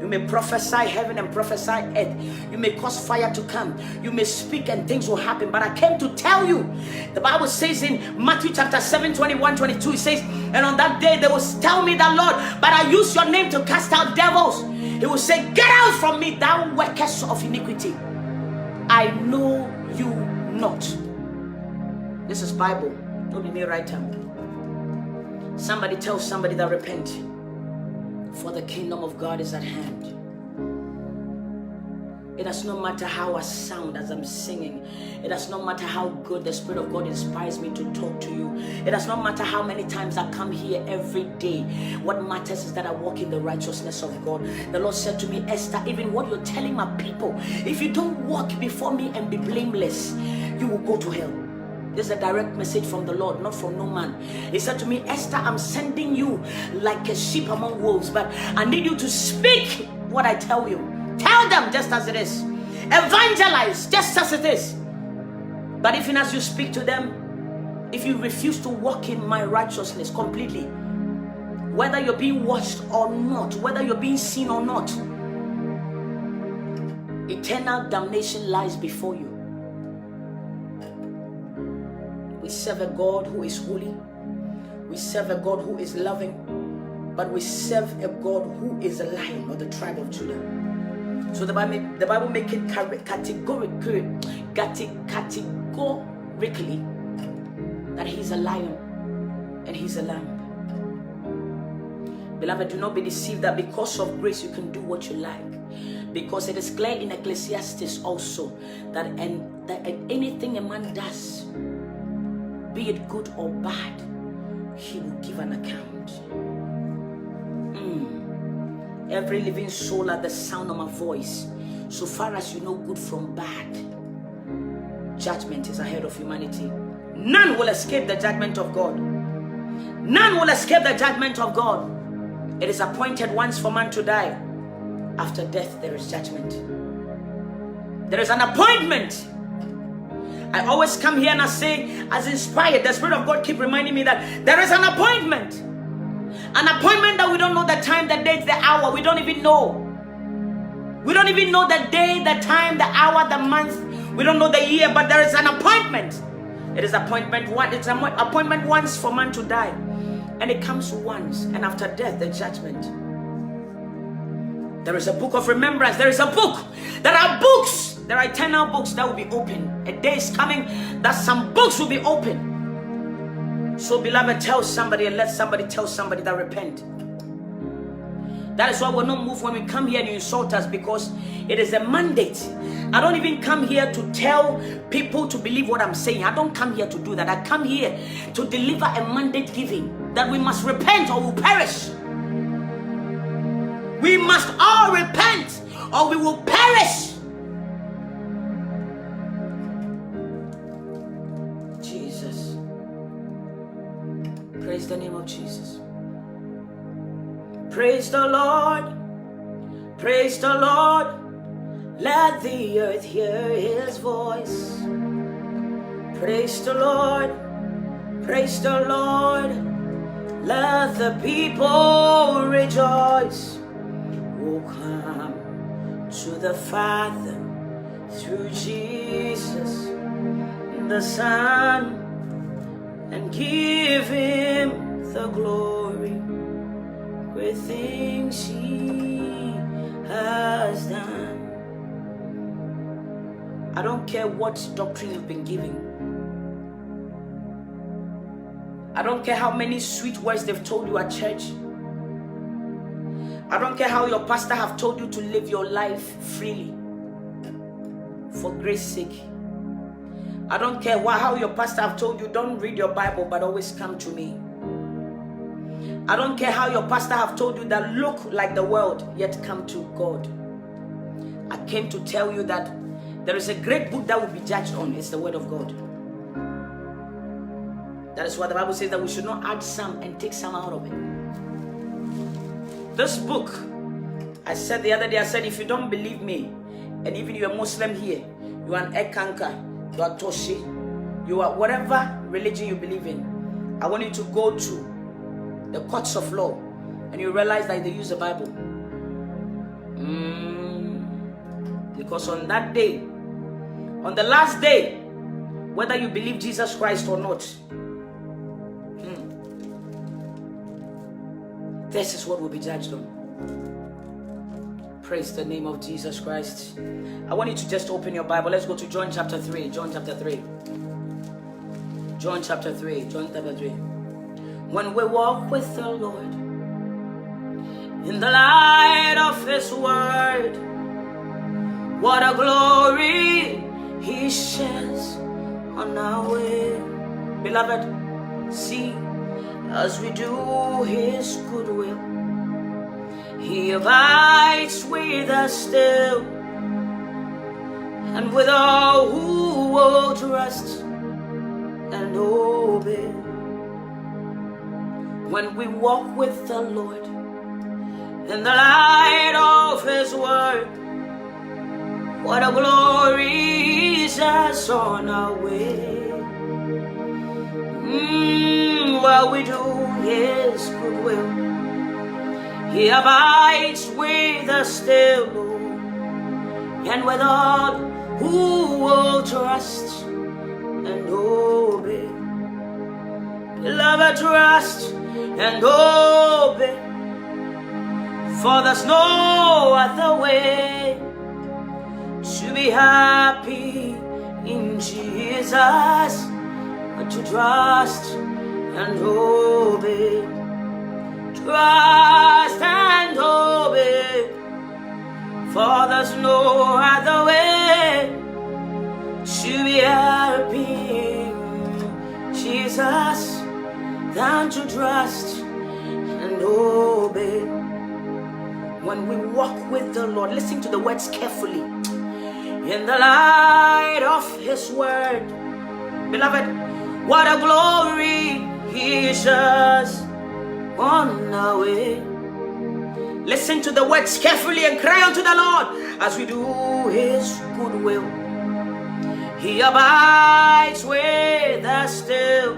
you may prophesy heaven and prophesy earth. You may cause fire to come. You may speak and things will happen. But I came to tell you, the Bible says in Matthew chapter 7, 21, 22, it says, and on that day they will tell me that, Lord, but I use your name to cast out devils. He will say, get out from me, thou workers of iniquity. I know you not. This is Bible. Don't be me right now. Somebody tell somebody that repent, for the kingdom of God is at hand. It does not matter how I sound as I'm singing. It does not matter how good the Spirit of God inspires me to talk to you. It does not matter how many times I come here every day. What matters is that I walk in the righteousness of God. The Lord said to me, Esther, even what you're telling my people, if you don't walk before me and be blameless, you will go to hell. This is a direct message from the Lord, not from no man. He said to me, Esther, I'm sending you like a sheep among wolves, but I need you to speak what I tell you. Tell them just as it is. Evangelize just as it is. But even as you speak to them, if you refuse to walk in my righteousness completely, whether you're being watched or not, whether you're being seen or not, eternal damnation lies before you. We serve a God who is holy. We serve a God who is loving. But we serve a God who is a Lion of the tribe of Judah. So the Bible make it categorically that He's a Lion and He's a Lamb. Beloved, do not be deceived that because of grace you can do what you like. Because it is clear in Ecclesiastes also that anything a man does, be it good or bad, he will give an account. Every living soul at the sound of my voice, so far as you know good from bad, judgment is ahead of humanity. None will escape the judgment of God. None will escape the judgment of God. It is appointed once for man to die. After death, there is judgment. There is an appointment. I always come here and I say, as inspired, the Spirit of God keep reminding me that there is an appointment. An appointment that we don't know the time, the date, the hour. We don't even know. We don't even know the day, the time, the hour, the month. We don't know the year, but there is an appointment. It is appointment one. It's an appointment once for man to die. And it comes once. And after death, the judgment. There is a book of remembrance. There is a book. There are books. There are eternal books that will be open. A day is coming that some books will be open. So beloved, tell somebody and let somebody tell somebody that repent. That is why we'll not move when we come here and you insult us, because it is a mandate. I don't even come here to tell people to believe what I'm saying. I don't come here to do that. I come here to deliver a mandate giving that we must repent or we'll perish. We must all repent or we will perish. Jesus. Praise the name of Jesus. Praise the Lord. Praise the Lord. Let the earth hear his voice. Praise the Lord. Praise the Lord. Let the people rejoice. Oh, come to the Father through Jesus the Son, and give him the glory with things he has done. I don't care what doctrine you've been giving. I don't care how many sweet words they've told you at church. I don't care how your pastor have told you to live your life freely for grace's sake. I don't care how your pastor have told you don't read your Bible but always come to me. I don't care how your pastor have told you that look like the world yet come to God. I came to tell you that there is a great book that will be judged on. It's the word of God. That is why the Bible says that we should not add some and take some out of it. This book, I said the other day, I said if you don't believe me, and even you're a Muslim here, you are an Ekanka, you are Toshi, you are whatever religion you believe in, I want you to go to the courts of law and you realize that they use the Bible. Because on that day, on the last day, whether you believe Jesus Christ or not, this is what will be judged on. Praise the name of Jesus Christ. I want you to just open your Bible. Let's go to John chapter 3. John chapter 3. John chapter 3. John chapter 3. When we walk with the Lord in the light of his word, what a glory he sheds on our way. Beloved, see, as we do his good will, he abides with us still, and with all who will trust and obey. When we walk with the Lord in the light of his word, what a glory is us on our way. While we do his good will, he abides with us still, and with all who will trust and obey. Beloved, trust and obey, for there's no other way to be happy in Jesus but to trust and obey. Trust and obey, for there's no other way to be happy in Jesus than to trust and obey. When we walk with the Lord, listen to the words carefully. In the light of His word, beloved, what a glory He shares on our way. Listen to the words carefully and cry unto the Lord as we do His good will. He abides with us still,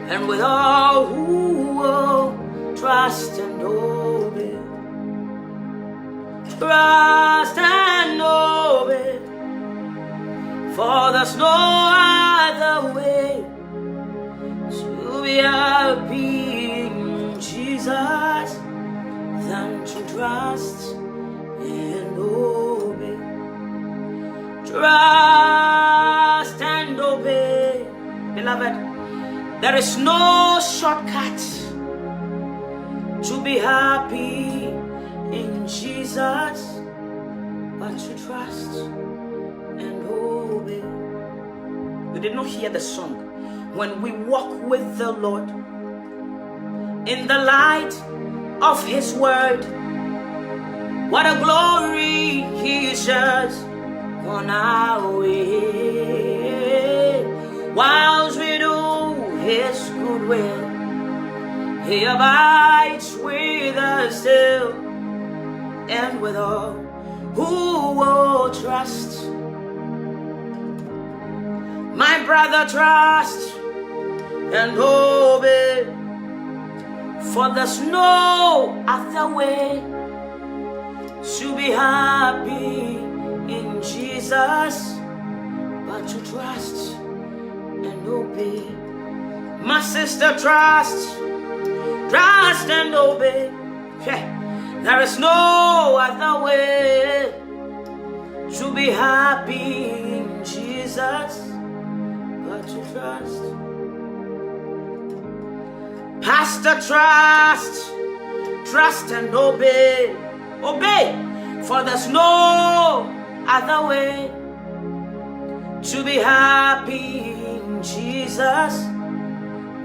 and with all who will trust and obey. Trust and obey, for there's no other way to be happy in Jesus than to trust and obey. Trust and obey. Beloved, there is no shortcut to be happy in Jesus, but to trust and obey. You did not hear the song. When we walk with the Lord in the light of His word, what a glory He shares on our way. Whilst we do His good will, He abides with us still, and with all who will trust. My brother, trust and obey, for there's no other way to be happy in Jesus but to trust and obey. My sister, trust and obey. There is no other way to be happy in Jesus but to trust. Pastor, trust and obey. Obey, for there's no other way to be happy in Jesus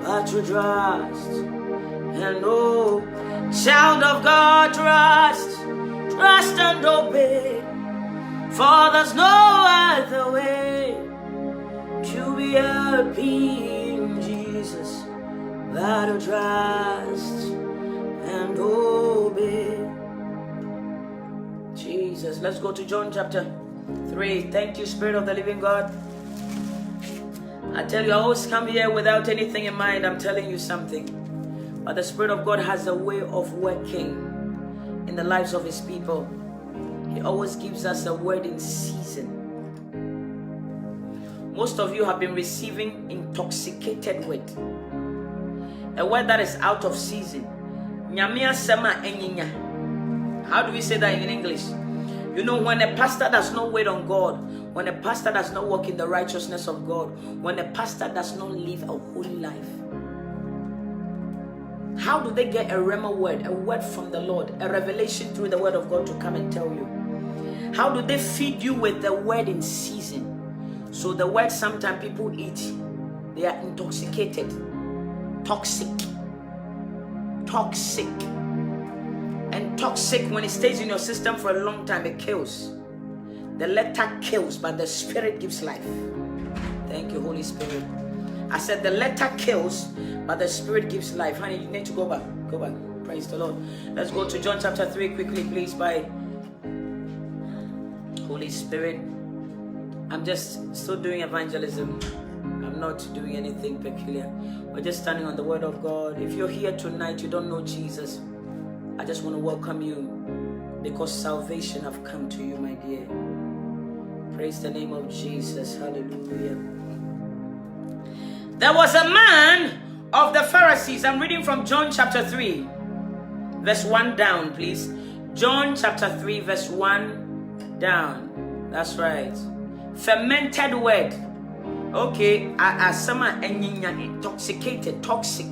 but to trust and obey. Child of God, trust and obey, for there's no other way to be happy in Jesus but to trust and obey. Jesus, let's go to John chapter 3. Thank you, Spirit of the living God. I tell you, I always come here without anything in mind. I'm telling you something. But the Spirit of God has a way of working in the lives of His people. He always gives us a word in season. Most of you have been receiving intoxicated word. A word that is out of season. Nyamia sema enyinya. How do we say that in English? You know, when a pastor does not wait on God, when a pastor does not walk in the righteousness of God, when a pastor does not live a holy life, how do they get a rhema word, a word from the Lord, a revelation through the word of God to come and tell you? How do they feed you with the word in season? So the word sometimes people eat, they are intoxicated, toxic. And toxic, when it stays in your system for a long time, it kills. The letter kills, but the Spirit gives life. Thank you, Holy Spirit. I said the letter kills, but the Spirit gives life. Honey, you need to go back. Go back. Praise the Lord. Let's go to John chapter 3 quickly, please, by Holy Spirit. I'm just still doing evangelism. I'm not doing anything peculiar. We're just standing on the word of God. If you're here tonight, you don't know Jesus, I just want to welcome you, because salvation have come to you, my dear. Praise the name of Jesus. Hallelujah. There was a man of the Pharisees. I'm reading from John chapter 3, verse 1 down, please. John chapter 3, verse 1 down. That's right. Fermented word. Okay, asama enyinya, intoxicated, toxic.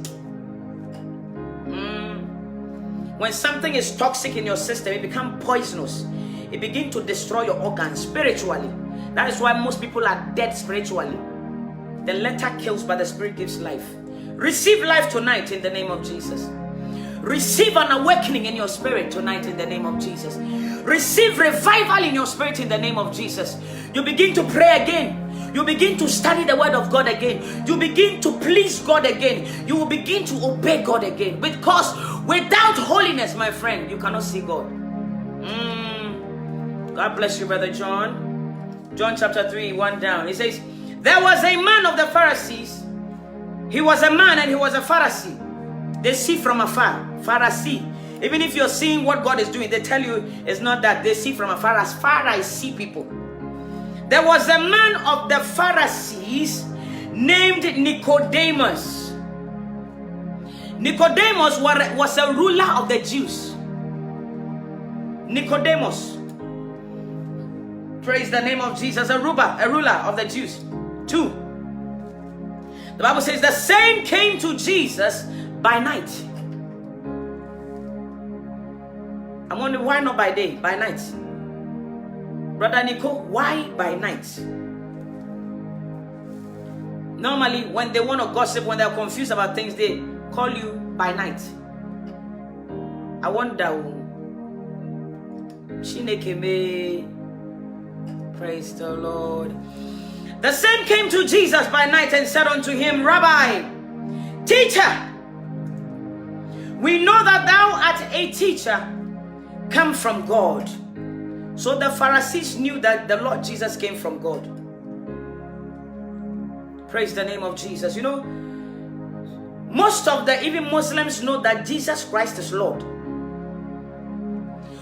When something is toxic in your system, it becomes poisonous. It begins to destroy your organs spiritually. That is why most people are dead spiritually. The letter kills, but the Spirit gives life. Receive life tonight in the name of Jesus. Receive an awakening in your spirit tonight in the name of Jesus. Receive revival in your spirit in the name of Jesus. You begin to pray again. You begin to study the word of God again. You begin to please God again. You will begin to obey God again. Because without holiness, my friend, you cannot see God. God bless you, Brother John. John chapter 3, 1 down. He says, there was a man of the Pharisees. He was a man and he was a Pharisee. They see from afar. Pharisee. Even if you're seeing what God is doing, they tell you it's not that. They see from afar as far as see people. There was a man of the Pharisees named Nicodemus. Nicodemus was a ruler of the Jews. Nicodemus. Praise the name of Jesus. A ruler of the Jews. 2. The Bible says the same came to Jesus by night. I'm wondering why not by day, by night? Brother Nico, why by night? Normally, when they want to gossip, when they're confused about things, they call you by night. I wonder. Praise the Lord. The same came to Jesus by night and said unto him, Rabbi, teacher, we know that thou art a teacher come from God. So the Pharisees knew that the Lord Jesus came from God. Praise the name of Jesus. You know, most of even Muslims know that Jesus Christ is Lord.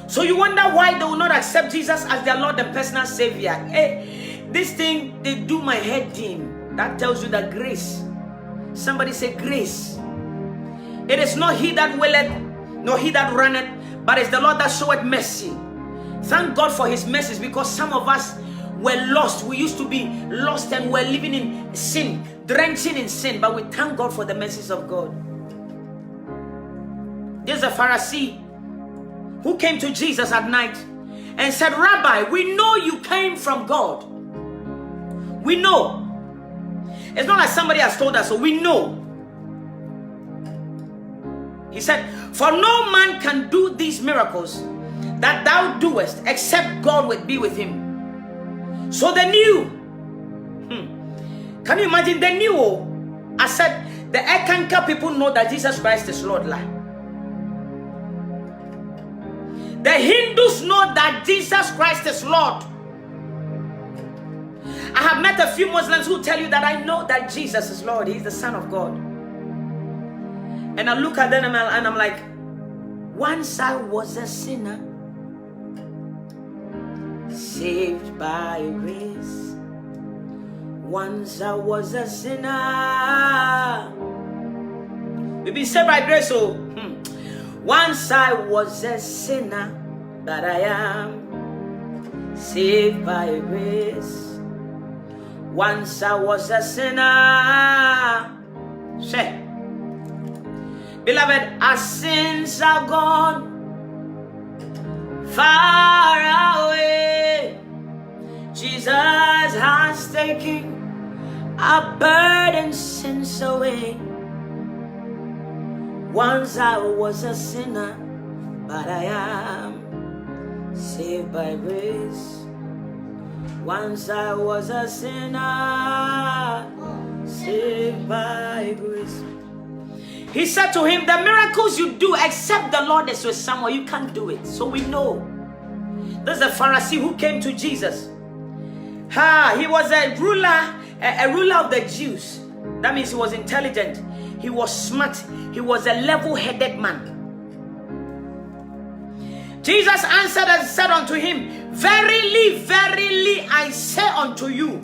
So you wonder why they will not accept Jesus as their Lord and personal Savior. Hey, this thing, they do my head in. That tells you that grace. Somebody say grace. It is not he that willeth, nor he that runneth, but it's the Lord that showeth mercy. Thank God for his mercies, because some of us were lost. We used to be lost and were living in sin, drenching in sin. But we thank God for the mercies of God. There's a Pharisee who came to Jesus at night and said, Rabbi, we know you came from God. We know. It's not like somebody has told us, so we know. He said, for no man can do these miracles that thou doest, except God would be with him. So they knew. Can you imagine? They knew. I said, the Ekanka people know that Jesus Christ is Lord. The Hindus know that Jesus Christ is Lord. I have met a few Muslims who tell you that I know that Jesus is Lord. He's the Son of God. And I look at them and I'm like, once I was a sinner, saved by grace. Once I was a sinner. We've been saved by grace, so once I was a sinner, but I am saved by grace. Once I was a sinner. Say, beloved, our sins are gone far away. Jesus has taken our burden sins away. Once I was a sinner, but I am saved by grace. Once I was a sinner, saved by grace. He said to him, the miracles you do, except the Lord is with someone, you can't do it. So we know. There's a Pharisee who came to Jesus. He was a ruler of the Jews. That means he was intelligent. He was smart. He was a level-headed man. Jesus answered and said unto him, verily, verily, I say unto you.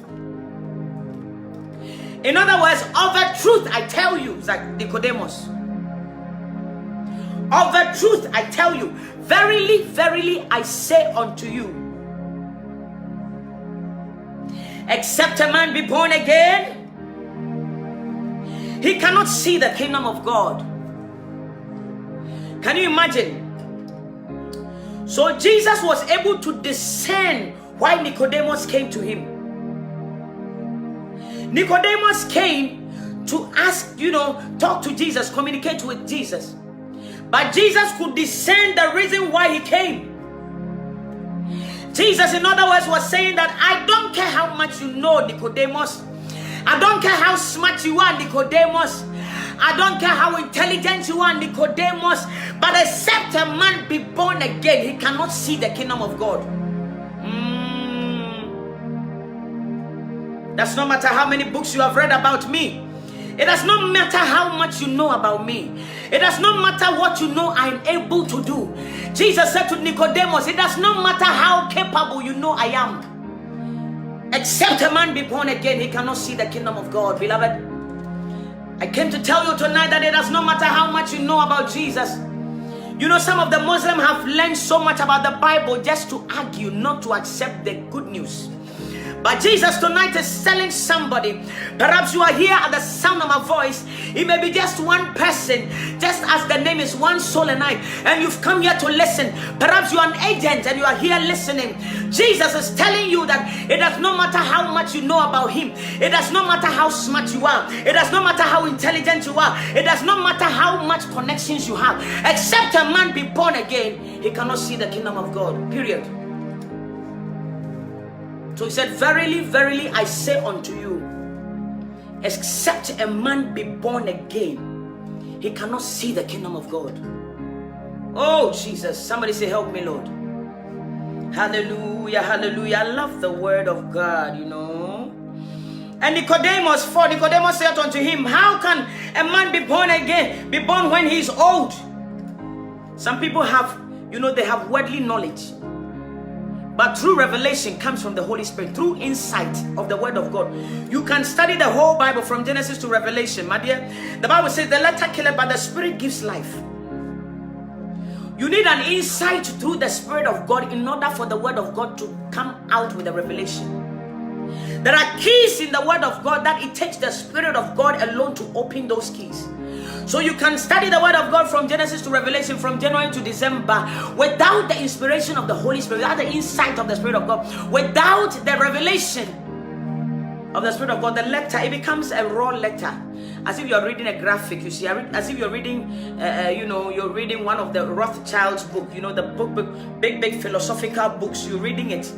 In other words, of a truth I tell you, it's like Nicodemus. Of a truth I tell you, verily, verily, I say unto you. Except a man be born again, he cannot see the kingdom of God. Can you imagine? So Jesus was able to discern why Nicodemus came to him. Nicodemus came to ask, talk to Jesus, communicate with Jesus. But Jesus could discern the reason why he came. Jesus, in other words, was saying that I don't care how much you know, Nicodemus. I don't care how smart you are, Nicodemus. I don't care how intelligent you are, Nicodemus. But except a man be born again, he cannot see the kingdom of God. Does not matter how many books you have read about me. It does not matter how much you know about me. It does not matter what you know I am able to do. Jesus said to Nicodemus, it does not matter how capable you know I am. Except a man be born again, he cannot see the kingdom of God. Beloved, I came to tell you tonight that it does not matter how much you know about Jesus. Some of the Muslims have learned so much about the Bible just to argue, not to accept the good news. But Jesus tonight is telling somebody, perhaps you are here at the sound of my voice. It may be just one person, just as the name is One Soul a Night, and you've come here to listen. Perhaps you are an agent and you are here listening. Jesus is telling you that it does not matter how much you know about him. It does not matter how smart you are. It does not matter how intelligent you are. It does not matter how much connections you have. Except a man be born again, he cannot see the kingdom of God. Period. So he said, verily, verily, I say unto you, except a man be born again, he cannot see the kingdom of God. Oh, Jesus. Somebody say, help me, Lord. Hallelujah, hallelujah. I love the word of God, And Nicodemus said unto him, how can a man be born again, be born when he is old? Some people have, they have worldly knowledge. But true revelation comes from the Holy Spirit, through insight of the word of God. You can study the whole Bible from Genesis to Revelation, my dear. The Bible says the letter killeth, but the Spirit gives life. You need an insight through the Spirit of God in order for the word of God to come out with a revelation. There are keys in the word of God that it takes the Spirit of God alone to open those keys. So you can study the word of God from Genesis to Revelation, from January to December, without the inspiration of the Holy Spirit, without the insight of the Spirit of God, without the revelation of the Spirit of God. The letter, it becomes a raw letter, as if you're reading a graphic. You see, as if you're reading, you're reading one of the Rothschild's book. The book, big philosophical books. You're reading it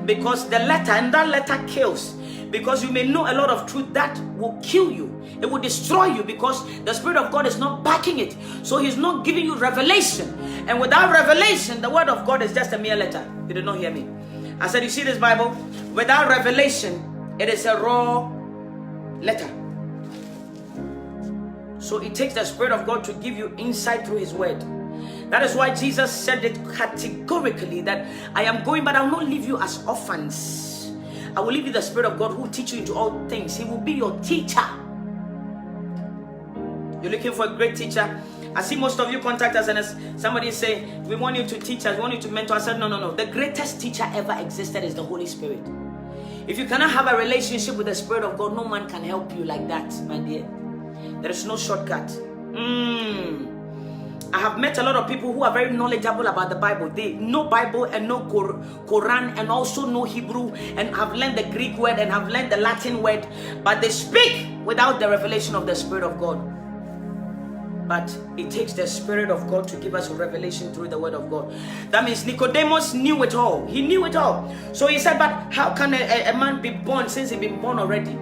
because the letter, and that letter kills. Because you may know a lot of truth that will kill you. It will destroy you because the Spirit of God is not backing it. So he's not giving you revelation. And without revelation, the word of God is just a mere letter. You did not hear me. I said, you see this Bible? Without revelation, it is a raw letter. So it takes the Spirit of God to give you insight through his word. That is why Jesus said it categorically that I am going, but I will not leave you as orphans. I will leave you the Spirit of God who will teach you into all things. He will be your teacher. You're looking for a great teacher. I see most of you contact us and somebody say, we want you to teach us, we want you to mentor. I said, no. The greatest teacher ever existed is the Holy Spirit. If you cannot have a relationship with the Spirit of God, no man can help you like that, my dear. There is no shortcut. I have met a lot of people who are very knowledgeable about the Bible. They know Bible and know Quran and also know Hebrew and have learned the Greek word and have learned the Latin word. But they speak without the revelation of the Spirit of God. But it takes the Spirit of God to give us a revelation through the word of God. That means Nicodemus knew it all. He knew it all. So he said, but how can a man be born since he's been born already?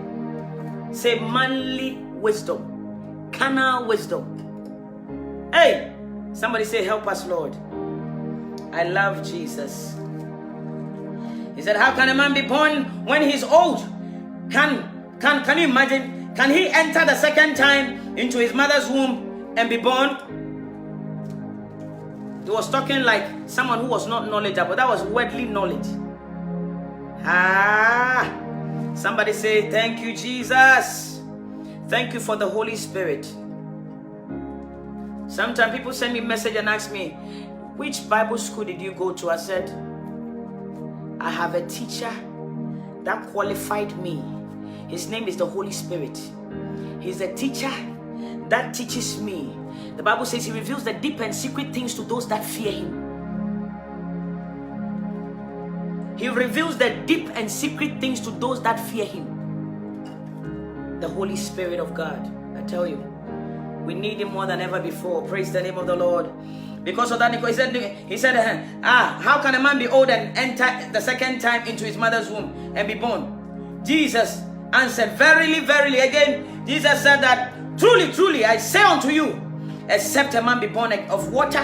Say manly wisdom. Carnal wisdom. Hey! Somebody say, help us, Lord. I love Jesus. He said, how can a man be born when he's old? Can you imagine? Can he enter the second time into his mother's womb and be born? He was talking like someone who was not knowledgeable. That was worldly knowledge. Somebody say, thank you, Jesus. Thank you for the Holy Spirit. Sometimes people send me a message and ask me, which Bible school did you go to? I said, I have a teacher that qualified me. His name is the Holy Spirit. He's a teacher that teaches me. The Bible says he reveals the deep and secret things to those that fear him. He reveals the deep and secret things to those that fear him. the Holy Spirit of God. I tell you, we need him more than ever before. Praise the name of the Lord. Because of that, he said, how can a man be old and enter the second time into his mother's womb and be born? Jesus answered, verily, verily. Again, Jesus said that, truly, truly, I say unto you, except a man be born of water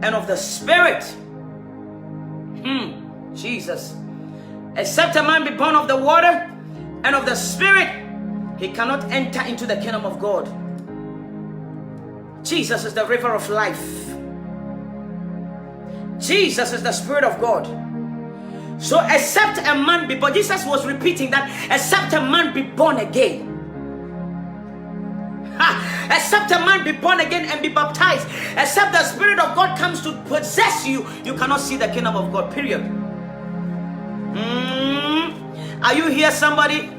and of the Spirit. Jesus. Except a man be born of the water and of the Spirit, he cannot enter into the kingdom of God. Jesus is the river of life. Jesus is the Spirit of God. So except a man be born, Jesus was repeating that, except a man be born again. Except a man be born again and be baptized, except the Spirit of God comes to possess you, you cannot see the kingdom of God, period. Are you here, somebody?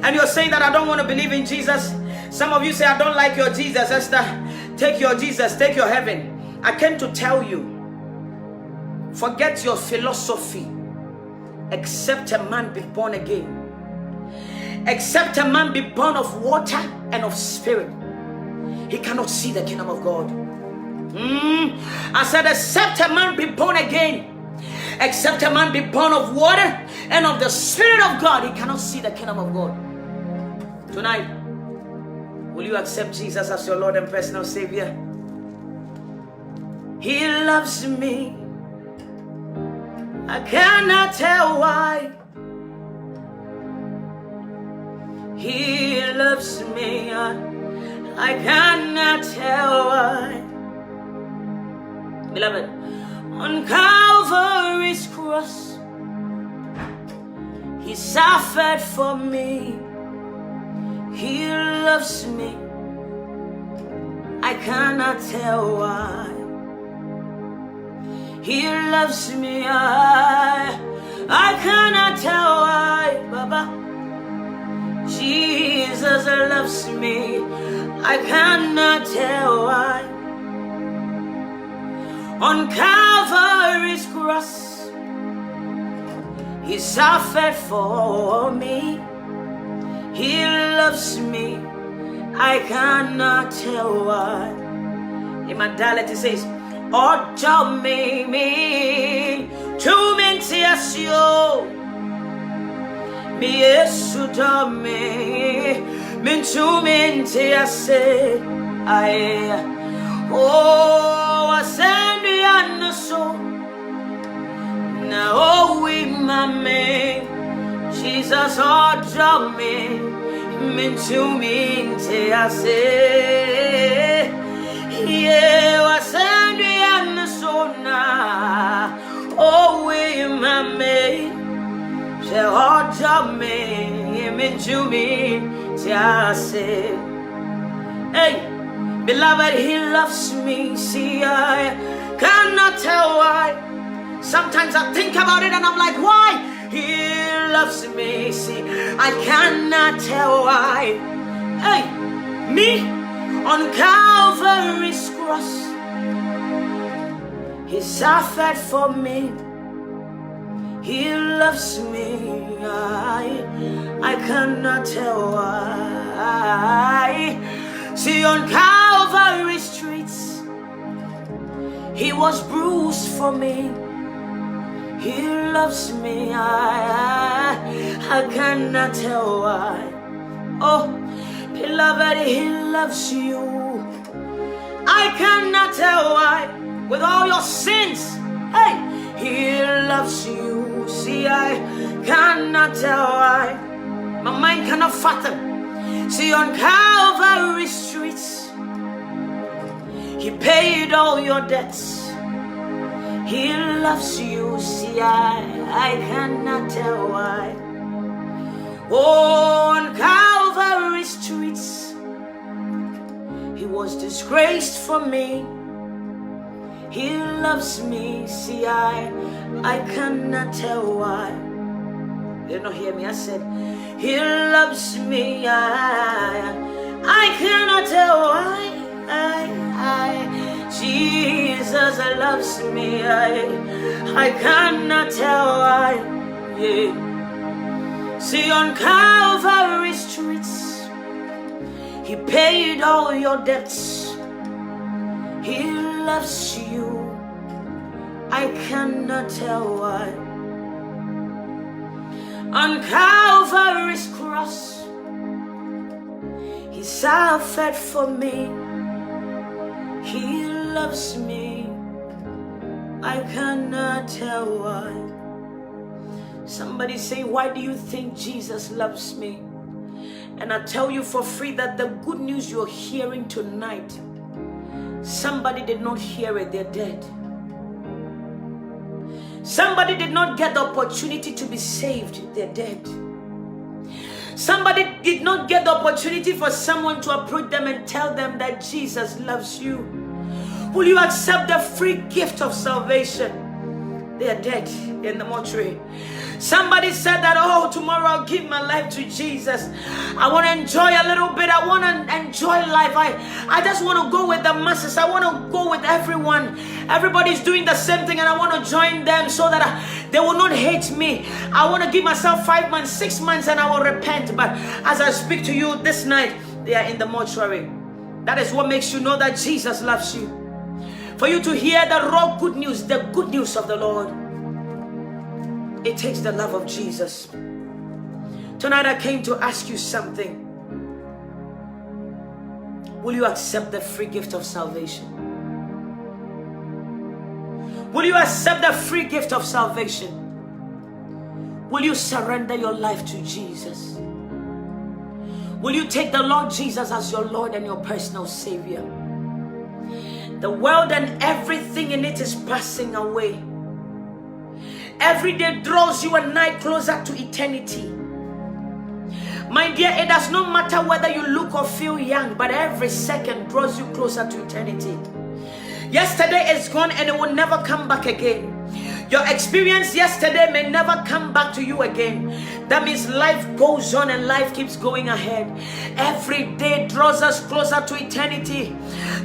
And you're saying that I don't want to believe in Jesus. Some of you say, I don't like your Jesus. Esther, take your Jesus, take your heaven. I came to tell you, forget your philosophy. Except a man be born again, except a man be born of water and of Spirit, he cannot see the kingdom of God. I said, except a man be born again, except a man be born of water and of the Spirit of God, he cannot see the kingdom of God. Tonight, will you accept Jesus as your Lord and personal Savior? He loves me. I cannot tell why. He loves me. I cannot tell why. Beloved, on Calvary's cross, he suffered for me. He loves me. I cannot tell why. He loves me. I cannot tell why, Baba. Jesus loves me. I cannot tell why. On Calvary's cross, he suffered for me. He loves me. I cannot tell why. In my dialect it says, Ojo me to mentiasio mi Yesu do me to mentiase aye oh asendi anaso na oh we mame Jesus ojo me to mentiase yeah asendi oh, we mame, she hold me, to me, say, hey, beloved, he loves me. See, I cannot tell why. Sometimes I think about it and I'm like, why? He loves me. See, I cannot tell why. Hey, me on Calvary's cross, he suffered for me. He loves me. I cannot tell why. See, on Calvary streets, he was bruised for me. He loves me. I cannot tell why. Oh, beloved, he loves you. I cannot tell why. With all your sins, hey, he loves you. See, I cannot tell why. My mind cannot fathom. See, on Calvary streets, he paid all your debts. He loves you. See, I cannot tell why. Oh, on Calvary streets, he was disgraced for me. He loves me. See, I cannot tell why. You did not hear me. I said, he loves me. I cannot tell why. Jesus loves me. I cannot tell why. Yeah. See, on Calvary streets, he paid all your debts. He loves you. I cannot tell why. On Calvary's cross, he suffered for me. He loves me. I cannot tell why. Somebody say, why do you think Jesus loves me? And I tell you for free that the good news you're hearing tonight, somebody did not hear it, they're dead. Somebody did not get the opportunity to be saved, they're dead. Somebody did not get the opportunity for someone to approach them and tell them that Jesus loves you. Will you accept the free gift of salvation? They are dead in the mortuary. Somebody said that, oh, tomorrow I'll give my life to Jesus. I want to enjoy a little bit. I want to enjoy life. I just want to go with the masses. I want to go with everyone. Everybody's doing the same thing and I want to join them so that they will not hate me. I want to give myself 5 months, 6 months, and I will repent. But as I speak to you this night, they are in the mortuary. That is what makes you know that Jesus loves you. For you to hear the raw good news, the good news of the Lord, it takes the love of Jesus. Tonight I came to ask you something. Will you accept the free gift of salvation? Will you accept the free gift of salvation? Will you surrender your life to Jesus? Will you take the Lord Jesus as your Lord and your personal Savior? The world and everything in it is passing away. Every day draws you a night closer to eternity. My dear, it does not matter whether you look or feel young, but every second draws you closer to eternity. Yesterday is gone and it will never come back again. Your experience yesterday may never come back to you again. That means life goes on and life keeps going ahead. Every day draws us closer to eternity.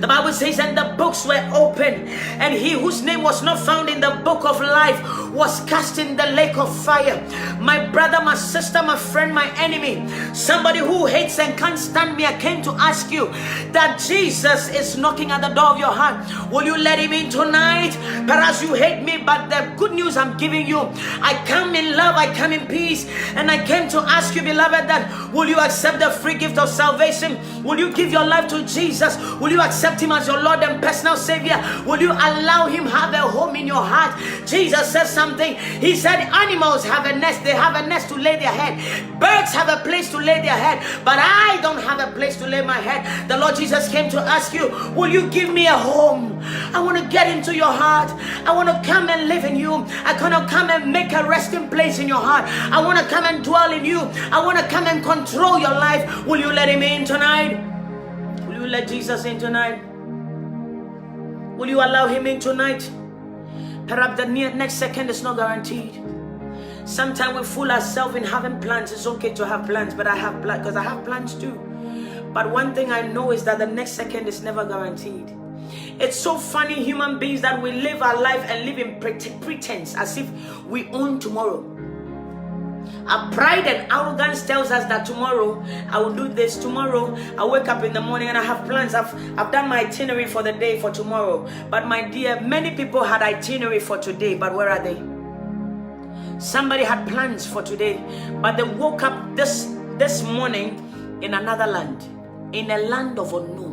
The Bible says, and the books were open, and he whose name was not found in the book of life was cast in the lake of fire. My brother, my sister, my friend, my enemy, somebody who hates and can't stand me, I came to ask you that Jesus is knocking at the door of your heart. Will you let him in tonight? Perhaps you hate me, but the good news I'm giving you, I come in love, I come in peace, and I came to ask you, beloved, that will you accept the free gift of salvation? Will you give your life to Jesus? Will you accept him as your Lord and personal Savior? Will you allow him have a home in your heart? Jesus says something. He said animals have a nest. They have a nest to lay their head. Birds have a place to lay their head. But I don't have a place to lay my head. The Lord Jesus came to ask you, will you give me a home? I want to get into your heart. I want to come and live in you. I want to come and make a resting place in your heart. I want to come and dwell in you. I want to come and control your life. Will you let him in tonight? Will you let Jesus in tonight? Will you allow him in tonight? Perhaps the next second is not guaranteed. Sometimes we fool ourselves in having plans. It's okay to have plans, but I have plans because I have plans too. But one thing I know is that the next second is never guaranteed. It's so funny, human beings, that we live our life and live in pretense as if we own tomorrow. Our pride and arrogance tells us that tomorrow I will do this. Tomorrow I wake up in the morning and I have plans. I've done my itinerary for the day for tomorrow. But my dear, many people had itinerary for today, but where are they? Somebody had plans for today, but they woke up this morning in another land, in a land of unknown.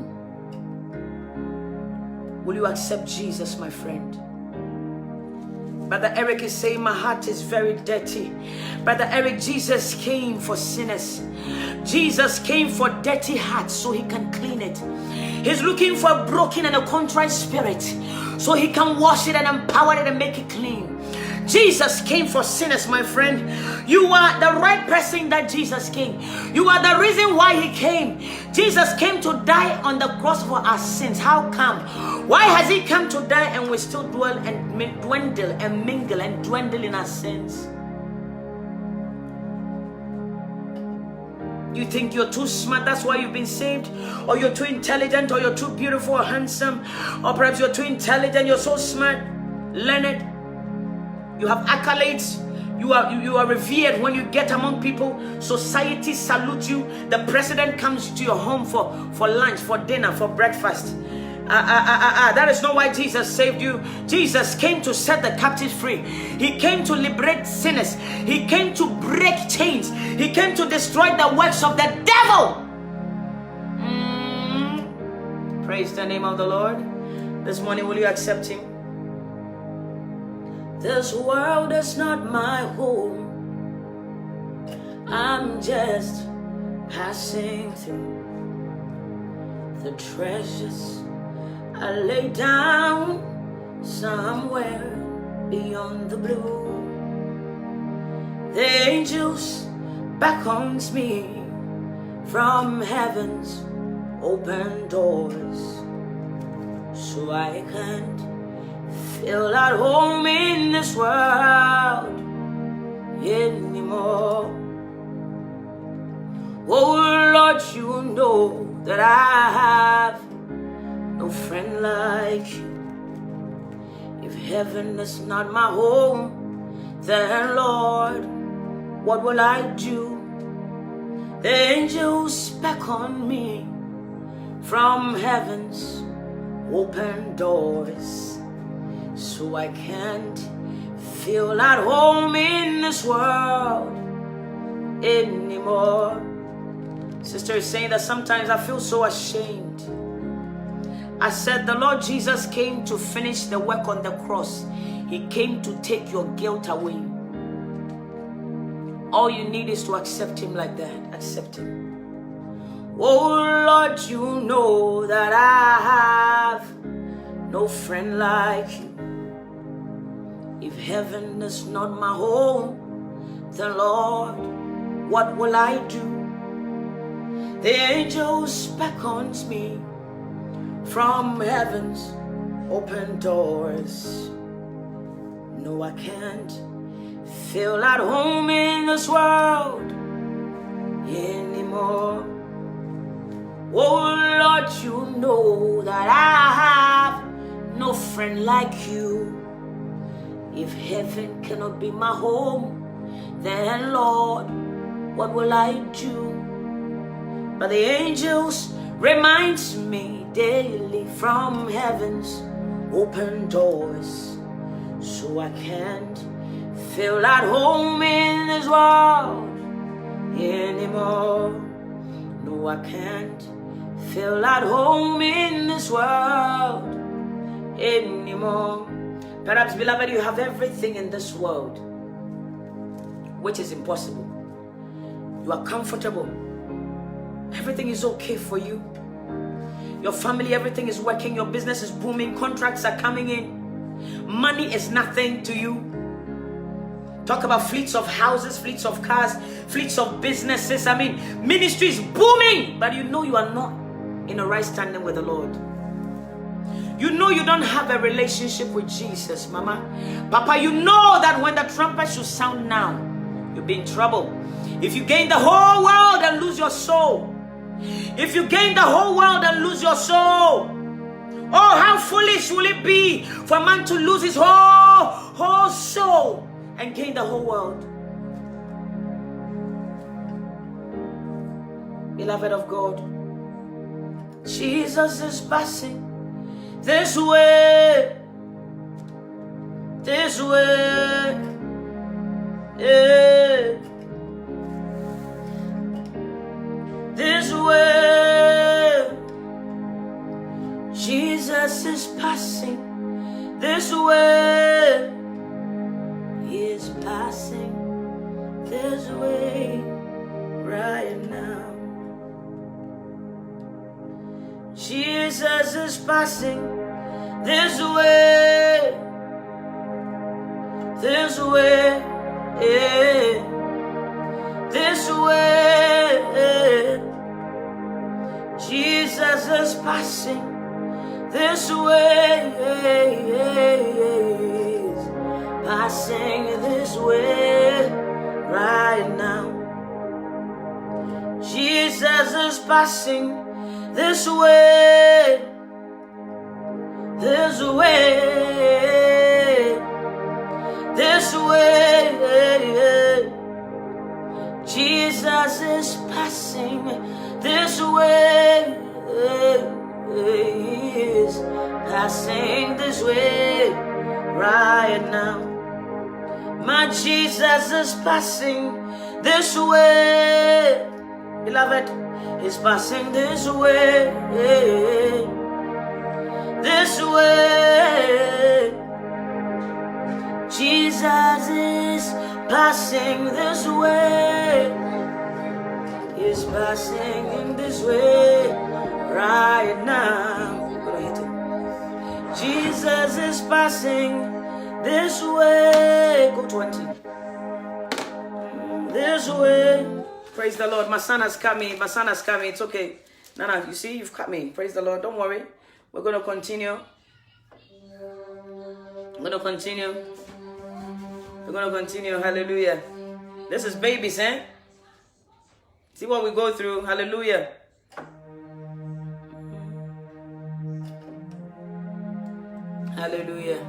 Will you accept Jesus, my friend? Brother Eric is saying, my heart is very dirty. Brother Eric, Jesus came for sinners. Jesus came for dirty hearts so he can clean it. He's looking for a broken and a contrite spirit so he can wash it and empower it and make it clean. Jesus came for sinners, my friend. You are the right person that Jesus came. You are the reason why he came. Jesus came to die on the cross for our sins. How come? Why has he come to die and we still dwell and dwindle and mingle and dwindle in our sins? You think you're too smart, that's why you've been saved? Or you're too intelligent, or you're too beautiful or handsome, or perhaps you're too intelligent, you're so smart, learned, you have accolades, You are revered when you get among people. Society salutes you. The president comes to your home for lunch, for dinner, for breakfast. That is not why Jesus saved you. Jesus came to set the captives free. He came to liberate sinners. He came to break chains. He came to destroy the works of the devil. Praise the name of the Lord. This morning, will you accept him? This world is not my home. I'm just passing through. The treasures I lay down somewhere beyond the blue. The angels beckons me from heaven's open doors, so I can't feel at home in this world anymore. Oh Lord, you know that I have no friend like you. If heaven is not my home, then Lord, what will I do? The angels beckon me from heaven's open doors, so I can't feel at home in this world anymore. Sister is saying that sometimes I feel so ashamed. I said the Lord Jesus came to finish the work on the cross. He came to take your guilt away. All you need is to accept him like that. Accept him. Oh Lord, you know that I have no friend like you. If heaven is not my home, then Lord, what will I do? The angels beckons me from heaven's open doors. No, I can't feel at home in this world anymore. Oh Lord, you know that I have no friend like you. If heaven cannot be my home, then Lord, what will I do? But the angels reminds me daily from heaven's open doors, so I can't feel at home in this world anymore. No, I can't feel at home in this world anymore. Perhaps, beloved, you have everything in this world, which is impossible. You are comfortable. Everything is okay for you. Your family, everything is working. Your business is booming. Contracts are coming in. Money is nothing to you. Talk about fleets of houses, fleets of cars, fleets of businesses. Ministries booming. But you know you are not in a right standing with the Lord. You know you don't have a relationship with Jesus, Mama. Papa, you know that when the trumpet should sound now, you'll be in trouble. If you gain the whole world and lose your soul, if you gain the whole world and lose your soul, oh, how foolish will it be for a man to lose his whole soul and gain the whole world? Beloved of God, Jesus is passing this way, this way, yeah. This way. Jesus is passing this way. He is passing this way right now. Jesus is passing this way. This way, yeah. This way. Jesus is passing this way. He's passing this way right now. Jesus is passing this way. This way. This way. My Jesus is passing this way. Beloved, he's passing this way. This way. Jesus is passing this way. He's passing in this way right now. I'm gonna hit it. Jesus is passing this way. Go 20. This way. Praise the Lord. My son has cut me. My son has cut me. It's okay. Nana, you see, you've cut me. Praise the Lord. Don't worry. We're going to continue. We're going to continue. We're going to continue. Hallelujah. This is babies, eh? See what we go through. Hallelujah. Hallelujah.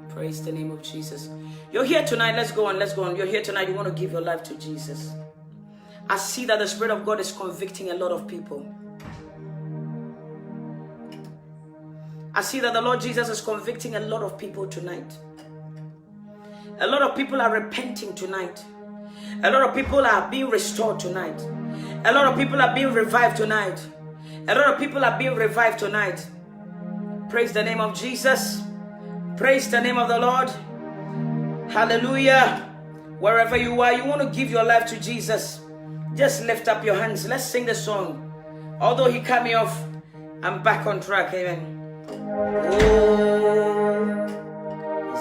Praise the name of Jesus. You're here tonight. Let's go on. Let's go on. You're here tonight. You want to give your life to Jesus. I see that the Spirit of God is convicting a lot of people. I see that the Lord Jesus is convicting a lot of people tonight. A lot of people are repenting tonight. A lot of people are being restored tonight. A lot of people are being revived tonight. A lot of people are being revived tonight. Praise the name of Jesus. Praise the name of the Lord. Hallelujah. Wherever you are, you want to give your life to Jesus, just lift up your hands. Let's sing the song. Although he cut me off, I'm back on track. Amen. Oh,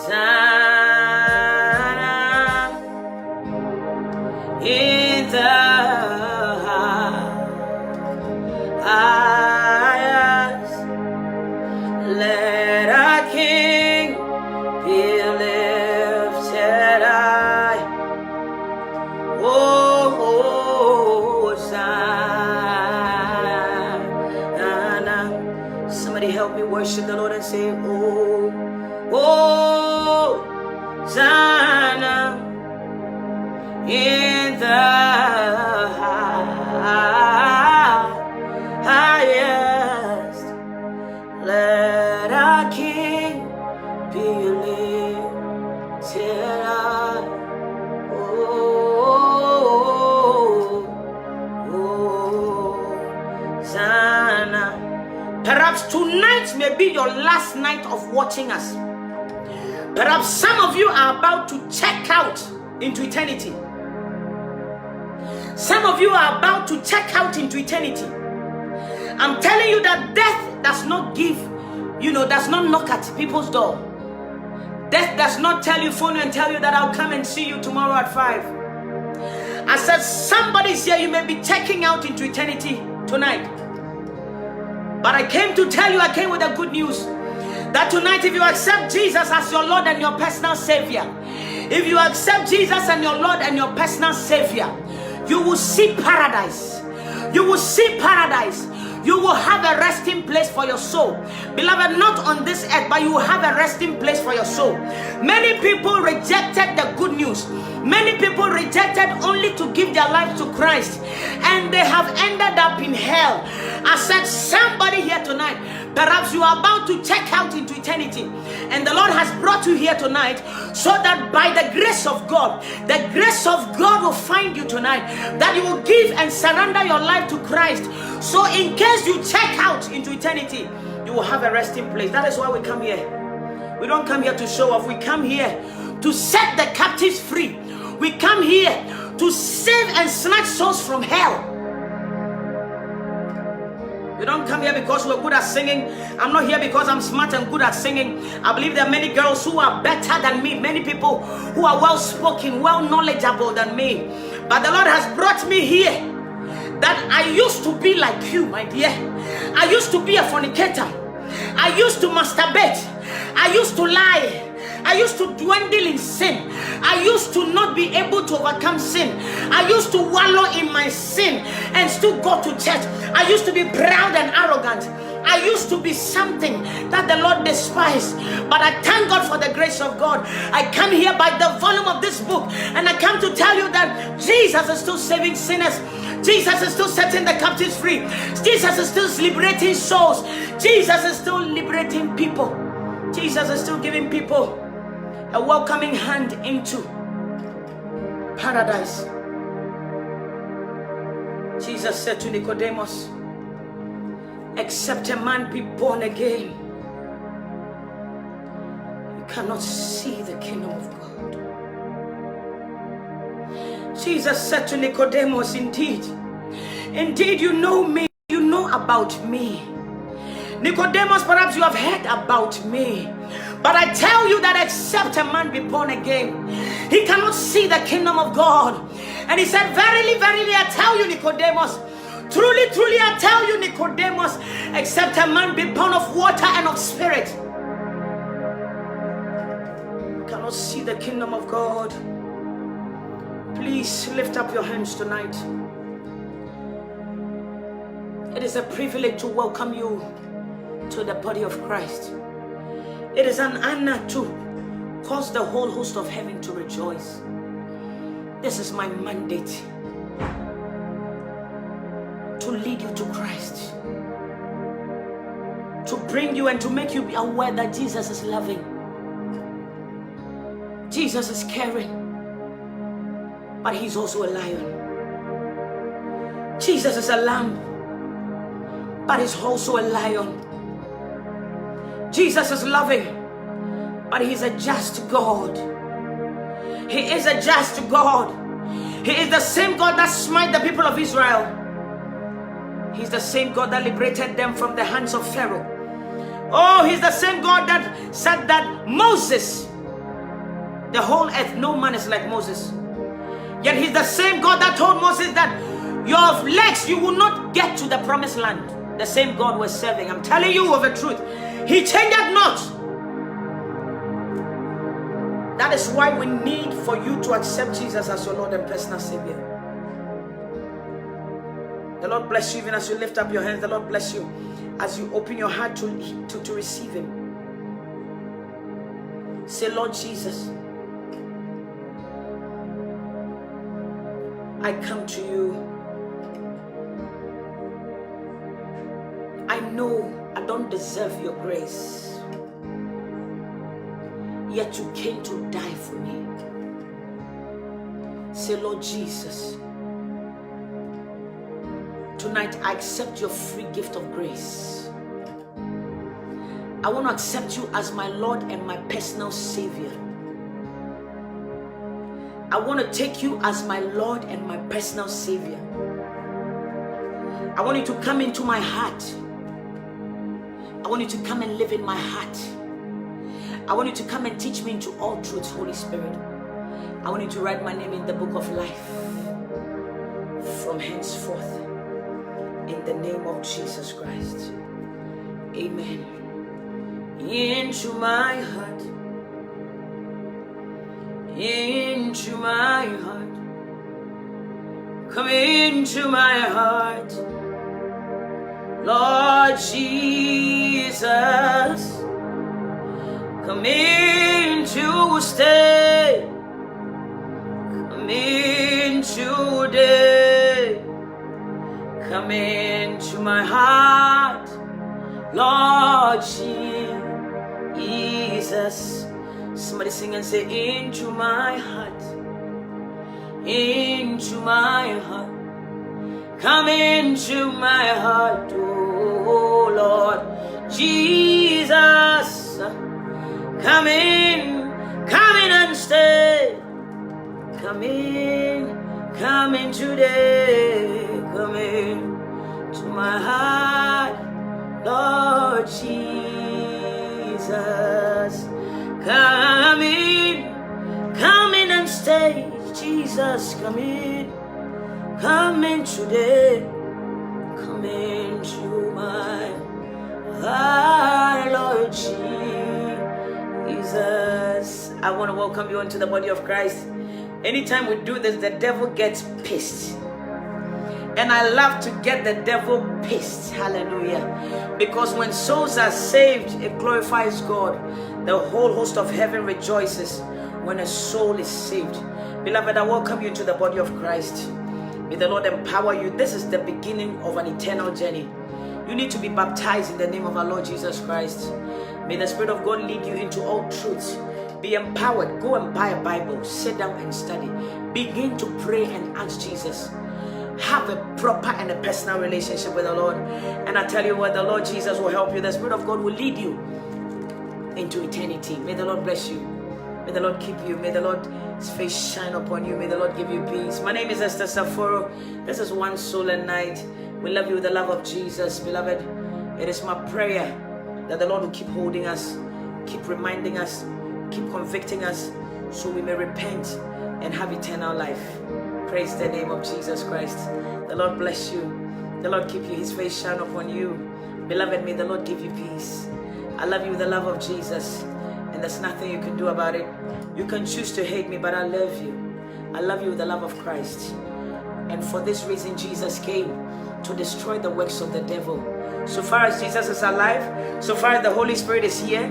Zana, in the highest, let our King be lifted high. Oh, Zana. Somebody help me worship the Lord and say, oh, Zana, in the highest, let our King be lifted high. Zana. Perhaps tonight may be your last night of watching us. Perhaps some of you are about to check out into eternity. Some of you are about to check out into eternity. I'm telling you that death does not give, does not knock at people's door. Death does not tell you, phone you and tell you that I'll come and see you tomorrow at 5. I said somebody's here, you may be checking out into eternity tonight. But I came to tell you, I came with the good news. That tonight, if you accept Jesus as your Lord and your personal Savior, if you accept Jesus and your Lord and your personal Savior, you will see paradise. You will see paradise. You will have a resting place for your soul. Beloved, not on this earth, but you will have a resting place for your soul. Many people rejected the good news. Many people rejected only to give their life to Christ, and they have ended up in hell. I said, somebody here tonight, perhaps you are about to check out into eternity, and the Lord has brought you here tonight so that by the grace of God, the grace of God will find you tonight, that you will give and surrender your life to Christ. So in case you check out into eternity, you will have a resting place. That is why we come here. We don't come here to show off. We come here to set the captives free. We come here to save and snatch souls from hell. We don't come here because we're good at singing. I'm not here because I'm smart and good at singing. I believe there are many girls who are better than me. Many people who are well spoken, well knowledgeable than me. But the Lord has brought me here. That I used to be like you, my dear. I used to be a fornicator. I used to masturbate. I used to lie. I used to dwindle in sin. I used to not be able to overcome sin. I used to wallow in my sin and still go to church. I used to be proud and arrogant. I used to be something that the Lord despised. But I thank God for the grace of God. I come here by the volume of this book, and I come to tell you that Jesus is still saving sinners. Jesus is still setting the captives free. Jesus is still liberating souls. Jesus is still liberating people. Jesus is still giving people a welcoming hand into paradise. Jesus said to Nicodemus, except a man be born again, you cannot see the kingdom of God. Jesus said to Nicodemus, indeed, you know me, you know about me. Nicodemus, perhaps you have heard about me, but I tell you that except a man be born again, he cannot see the kingdom of God. And he said, verily, verily, I tell you, Nicodemus, truly, truly, I tell you, Nicodemus, except a man be born of water and of spirit, you cannot see the kingdom of God. Please lift up your hands tonight. It is a privilege to welcome you to the body of Christ. It is an honor to cause the whole host of heaven to rejoice. This is my mandate, to lead you to Christ, to bring you and to make you be aware that Jesus is loving, Jesus is caring, but he's also a lion. Jesus is a lamb, but he's also a lion. Jesus is loving, but he's a just God. He is a just God. He is the same God that smite the people of Israel. He's the same God that liberated them from the hands of Pharaoh. Oh, he's the same God that said that Moses, the whole earth, no man is like Moses. Yet he's the same God that told Moses that your legs, you will not get to the promised land. The same God we're serving. I'm telling you of the truth. He changed not. That is why we need for you to accept Jesus as your Lord and personal Savior. The Lord bless you even as you lift up your hands. The Lord bless you as you open your heart to receive him. Say, Lord Jesus, I come to you. I know I don't deserve your grace, yet you came to die for me. Say, Lord Jesus, tonight I accept your free gift of grace. I want to accept you as my Lord and my personal Savior. I want to take you as my Lord and my personal Savior. I want you to come into my heart. I want you to come and live in my heart. I want you to come and teach me into all truths, Holy Spirit. I want you to write my name in the book of life from henceforth, in the name of Jesus Christ. Amen. Into my heart, into my heart, come into my heart, Lord Jesus, come in to stay, come in today, come into my heart, Lord Jesus. Somebody sing and say, into my heart, into my heart, come into my heart, oh Lord Jesus, come in and stay, come in today, come in to my heart, Lord Jesus, come in and stay, Jesus, come in today, come into my heart, Lord Jesus. I want to welcome you into the body of Christ. Anytime we do this, the devil gets pissed. And I love to get the devil pissed. Hallelujah. Because when souls are saved, it glorifies God. The whole host of heaven rejoices when a soul is saved. Beloved, I welcome you into the body of Christ. May the Lord empower you. This is the beginning of an eternal journey. You need to be baptized in the name of our Lord Jesus Christ. May the Spirit of God lead you into all truth. Be empowered. Go and buy a Bible. Sit down and study. Begin to pray and ask Jesus. Have a proper and a personal relationship with the Lord. And I tell you what, the Lord Jesus will help you. The Spirit of God will lead you into eternity. May the Lord bless you. May the Lord keep you. May the Lord's face shine upon you. May the Lord give you peace. My name is Esther Saforo. This is One Soul and Night. We love you with the love of Jesus. Beloved, it is my prayer that the Lord will keep holding us, keep reminding us, keep convicting us, so we may repent and have eternal life. Praise the name of Jesus Christ. The Lord bless you. The Lord keep you. His face shine upon you. Beloved, may the Lord give you peace. I love you with the love of Jesus, and there's nothing you can do about it. You can choose to hate me, but I love you. I love you with the love of Christ. And for this reason, Jesus came to destroy the works of the devil. So far as Jesus is alive, so far as the Holy Spirit is here,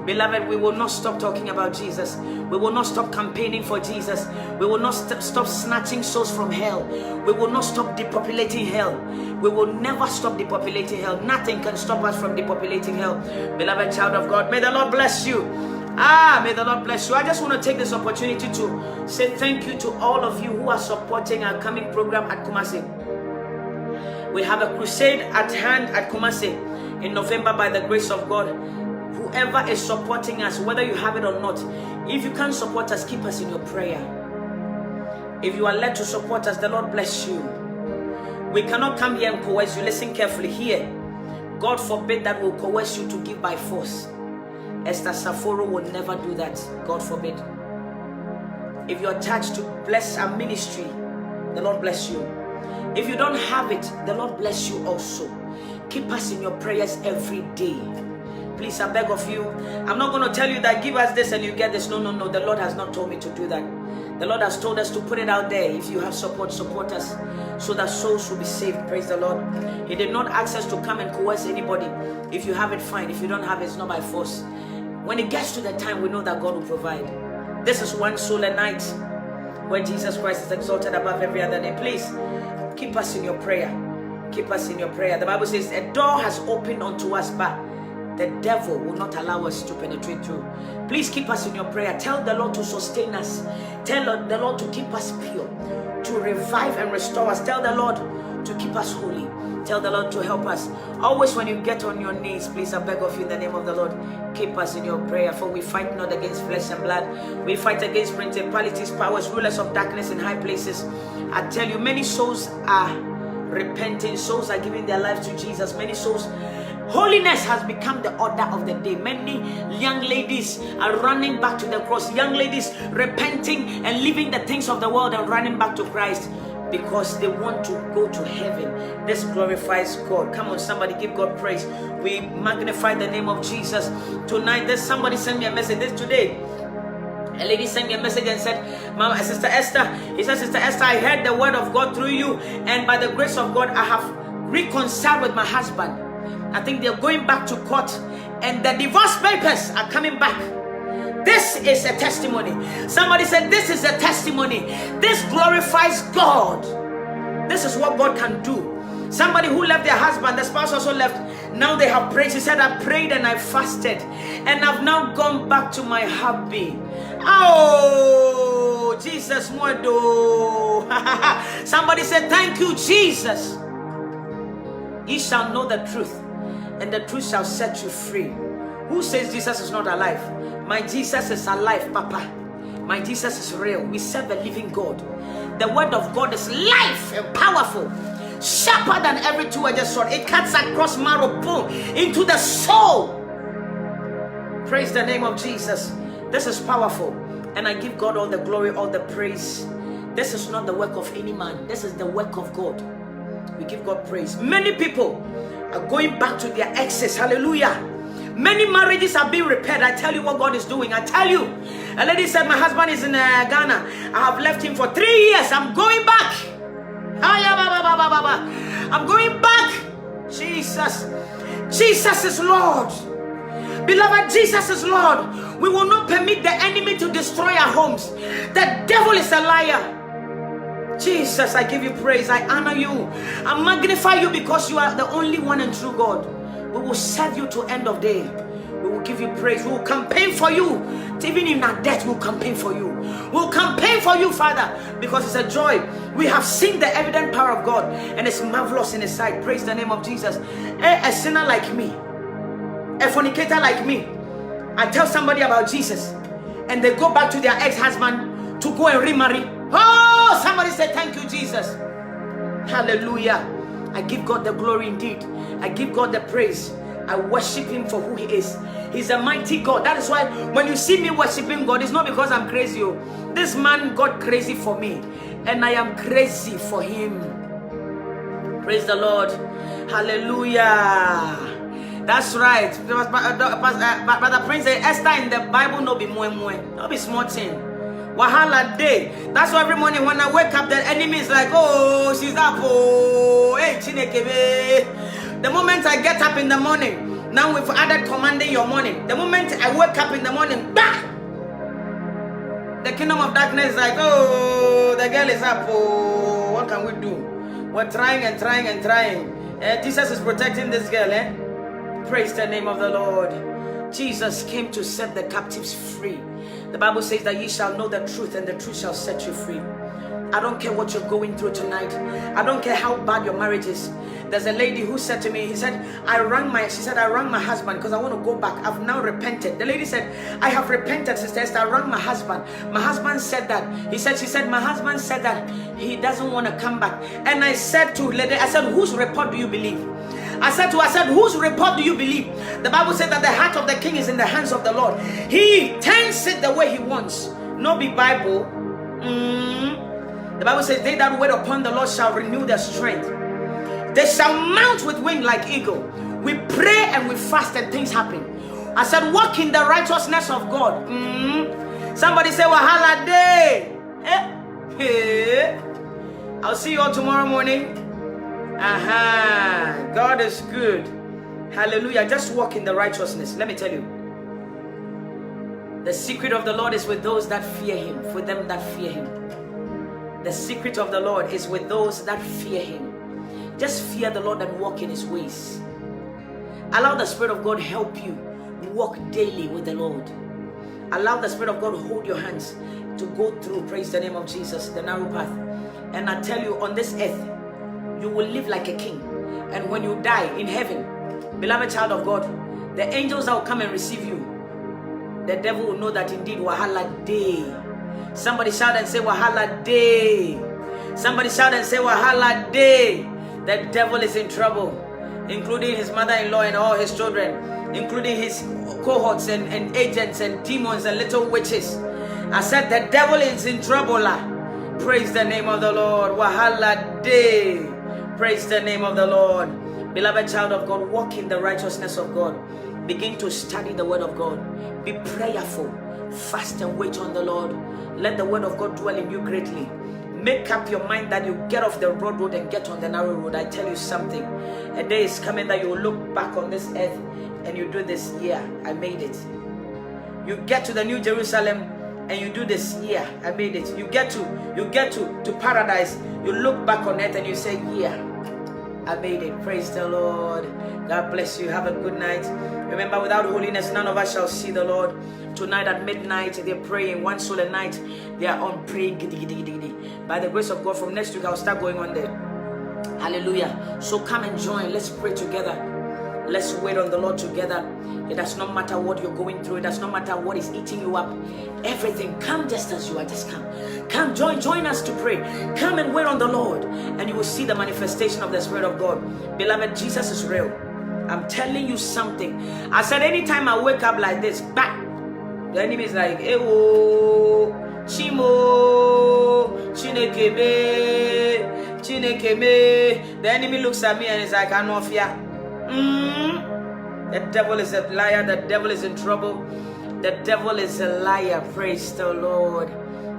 beloved, we will not stop talking about Jesus. We will not stop campaigning for Jesus. We will not stop snatching souls from hell. We will not stop depopulating hell. We will never stop depopulating hell. Nothing can stop us from depopulating hell. Beloved child of God, may the Lord bless you. May the Lord bless you. I just want to take this opportunity to say thank you to all of you who are supporting our coming program at Kumasi. We have a crusade at hand at Kumasi in November by the grace of God. Whoever is supporting us, whether you have it or not, if you can't support us, keep us in your prayer. If you are led to support us, the Lord bless you. We cannot come here and coerce you. Listen carefully here. God forbid that we'll coerce you to give by force. Esther Saforo will never do that. God forbid. If you are charged to bless our ministry, the Lord bless you. If you don't have it, the Lord bless you also. Keep us in your prayers every day. Please, I beg of you. I'm not going to tell you that give us this and you get this. No. The Lord has not told me to do that. The Lord has told us to put it out there. If you have support, support us so that souls will be saved. Praise the Lord. He did not ask us to come and coerce anybody. If you have it, fine. If you don't have it, it's not by force. When it gets to the time, we know that God will provide. This is One Soul and Night, where Jesus Christ is exalted above every other name. Please, keep us in your prayer. Keep us in your prayer. The Bible says a door has opened unto us, but the devil will not allow us to penetrate through. Please keep us in your prayer. Tell the Lord to sustain us. Tell the Lord to keep us pure, to revive and restore us. Tell the Lord to keep us holy. Tell the Lord to help us. Always when you get on your knees, please, I beg of you in the name of the Lord, keep us in your prayer. For we fight not against flesh and blood. We fight against principalities, powers, rulers of darkness in high places. I tell you, many souls are repenting. Souls are giving their lives to Jesus. Many souls. Holiness has become the order of the day. Many young ladies are running back to the cross. Young ladies repenting and leaving the things of the world and running back to Christ, because they want to go to heaven. This glorifies God. Come on, somebody give God praise. We magnify the name of Jesus. Tonight, there's somebody sent me a message. This today, a lady sent me a message and said, Mama, Sister Esther, he said, Sister Esther, I heard the word of God through you, and by the grace of God, I have reconciled with my husband. I think they're going back to court, and the divorce papers are coming back. This is a testimony. Somebody said, this is a testimony. This glorifies God. This is what God can do. Somebody who left their husband, the spouse also left. Now they have prayed. She said, I prayed and I fasted, and I've now gone back to my hubby. Oh, Jesus. Somebody said, thank you, Jesus. Ye shall know the truth, and the truth shall set you free. Who says Jesus is not alive? My Jesus is alive, Papa. My Jesus is real. We serve a living God. The word of God is life and powerful, sharper than every two-edged sword. It cuts across marrow, bone, into the soul. Praise the name of Jesus. This is powerful, and I give God all the glory, all the praise. This is not the work of any man. This is the work of God. We give God praise. Many people are going back to their exes. Hallelujah. Many marriages are being repaired. I tell you what God is doing. I tell you. A lady said, my husband is in Ghana. I have left him for 3 years. I'm going back. I'm going back. Jesus. Jesus is Lord. Beloved, Jesus is Lord. We will not permit the enemy to destroy our homes. The devil is a liar. Jesus, I give you praise. I honor you. I magnify you because you are the only one and true God. We will serve you to end of day. We will will give you praise. We will campaign for you. Even in our death, we'll campaign for you. We'll campaign for you, Father, because it's a joy. We have seen the evident power of God, and it's marvelous in His sight. Praise the name of Jesus. A sinner like me, a fornicator like me, I tell somebody about Jesus, and they go back to their ex-husband to go and remarry. Oh, somebody say, thank you, Jesus. Hallelujah. I give God the glory indeed. I give God the praise. I worship Him for who He is. He's a mighty God. That is why when you see me worshiping God, it's not because I'm crazy. This man got crazy for me, and I am crazy for Him. Praise the Lord. Hallelujah. That's right. Brother Prince said, Esther in the Bible no be moe. No be small thing. Wahala day. That's why every morning when I wake up, the enemy is like, oh, she's up. Oh, hey, Chinekebe. The moment I get up in the morning, now we've added commanding your morning. The moment I wake up in the morning, bah! The kingdom of darkness is like, oh, the girl is up. Oh, what can we do? We're trying and trying and trying. Jesus is protecting this girl. Praise the name of the Lord. Jesus came to set the captives free. The Bible says that ye shall know the truth, and the truth shall set you free. I don't care what you're going through tonight. I don't care how bad your marriage is. There's a lady who said to me, she said, I rang my husband because I want to go back. I've now repented. The lady said, I have repented, Sister Esther. I rang my husband. My husband said that. She said, my husband said that he doesn't want to come back. And I said to lady, I said, whose report do you believe? I said, whose report do you believe? The Bible said that the heart of the king is in the hands of the Lord. He turns it the way He wants. No be Bible. The Bible says, they that wait upon the Lord shall renew their strength. They shall mount with wings like eagle. We pray and we fast and things happen. I said, walk in the righteousness of God. Somebody say, wahala day. I'll see you all tomorrow morning. God is good. Hallelujah. Just walk in the righteousness. Let me tell you, the secret of the Lord is with those that fear Him. For them that fear Him. The secret of the Lord is with those that fear Him. Just fear the Lord and walk in His ways. Allow the Spirit of God help you walk daily with the Lord. Allow the Spirit of God hold your hands to go through, praise the name of Jesus, the narrow path. And I tell you, on this earth, you will live like a king. And when you die in heaven, beloved child of God, the angels that will come and receive you, the devil will know that indeed wahala day. Somebody shout and say wahala day. Somebody shout and say wahala day. The devil is in trouble, including his mother-in-law and all his children, including his cohorts and agents and demons and little witches. I said the devil is in trouble. Praise the name of the Lord. Wahala day. Praise the name of the Lord. Beloved child of God, walk in the righteousness of God. Begin to study the word of God. Be prayerful. Fast and wait on the Lord. Let the word of God dwell in you greatly. Make up your mind that you get off the broad road and get on the narrow road. I tell you something. A day is coming that you will look back on this earth and you do this, yeah, I made it. You get to the New Jerusalem and you do this, yeah, I made it. You get to paradise. You look back on it and you say, yeah, I made it. Praise the Lord. God bless you. Have a good night. Remember, without holiness, none of us shall see the Lord. Tonight at midnight, they're praying one soul a night. They are on praying. By the grace of God, from next week, I'll start going on there. Hallelujah. So come and join. Let's pray together. Let's wait on the Lord together. It does not matter what you're going through. It does not matter what is eating you up. Everything. Come just as you are. Just come. Come, join us to pray. Come and wait on the Lord. And you will see the manifestation of the Spirit of God. Beloved, Jesus is real. I'm telling you something. I said anytime I wake up like this, back. The enemy is like, Ewo, Chimo, Chinekebe, Chinekebe. The enemy looks at me and is like, I know fear. The devil is a liar. The devil is in trouble. The devil is a liar. Praise the Lord.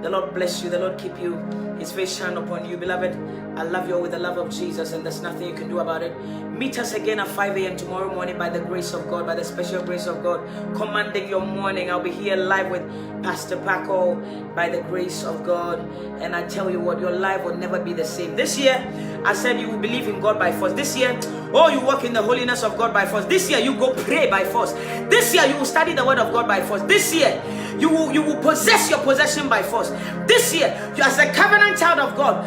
The Lord bless you. The Lord keep you. His face shine upon you. Beloved, I love you all with the love of Jesus, and there's nothing you can do about it. Meet us again at 5 a.m. tomorrow morning by the grace of God, by the special grace of God. Commanding your morning. I'll be here live with Pastor Paco by the grace of God. And I tell you what, your life will never be the same. This year, I said you will believe in God by force. This year, Oh, you walk in the holiness of God by force. This year you go pray by force. This year you will study the word of God by force. This year you will possess your possession by force. This year, you as a covenant child of God,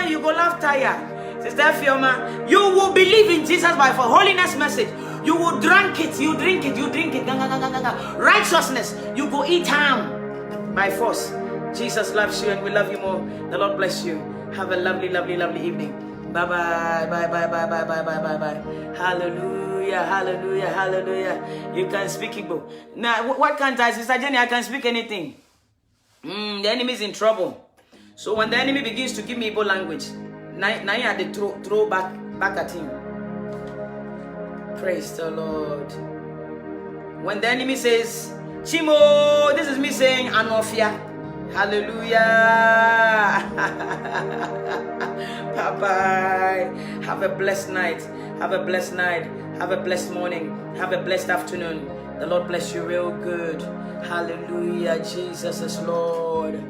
you go laugh tire. Sister Fioma, you will believe in Jesus by force. Holiness message. You will drink it, you drink it, you drink it. Righteousness, you go eat ham by force. Jesus loves you and we love you more. The Lord bless you. Have a lovely, lovely, lovely evening. Bye bye, bye bye, bye bye, bye bye, bye bye. Hallelujah, hallelujah, hallelujah. You can speak Igbo. Now, what can't I, Sister Jenny? I can speak anything. The enemy is in trouble. So when the enemy begins to give me Igbo language, now you have to throw back at him. Praise the Lord. When the enemy says, Chimo, this is me saying Anofia. Hallelujah. Bye-bye. Have a blessed night. Have a blessed night. Have a blessed morning. Have a blessed afternoon. The Lord bless you real good. Hallelujah. Jesus is Lord.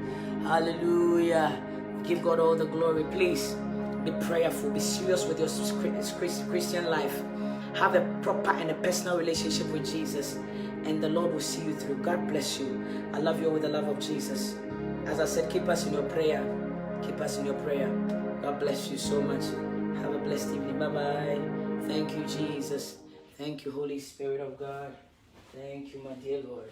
Hallelujah. Give God all the glory. Please be prayerful. Be serious with your Christian life. Have a proper and a personal relationship with Jesus, and the Lord will see you through. God bless you. I love you with the love of Jesus. As I said, keep us in your prayer. Keep us in your prayer. God bless you so much. Have a blessed evening. Bye-bye. Thank you, Jesus. Thank you, Holy Spirit of God. Thank you, my dear Lord.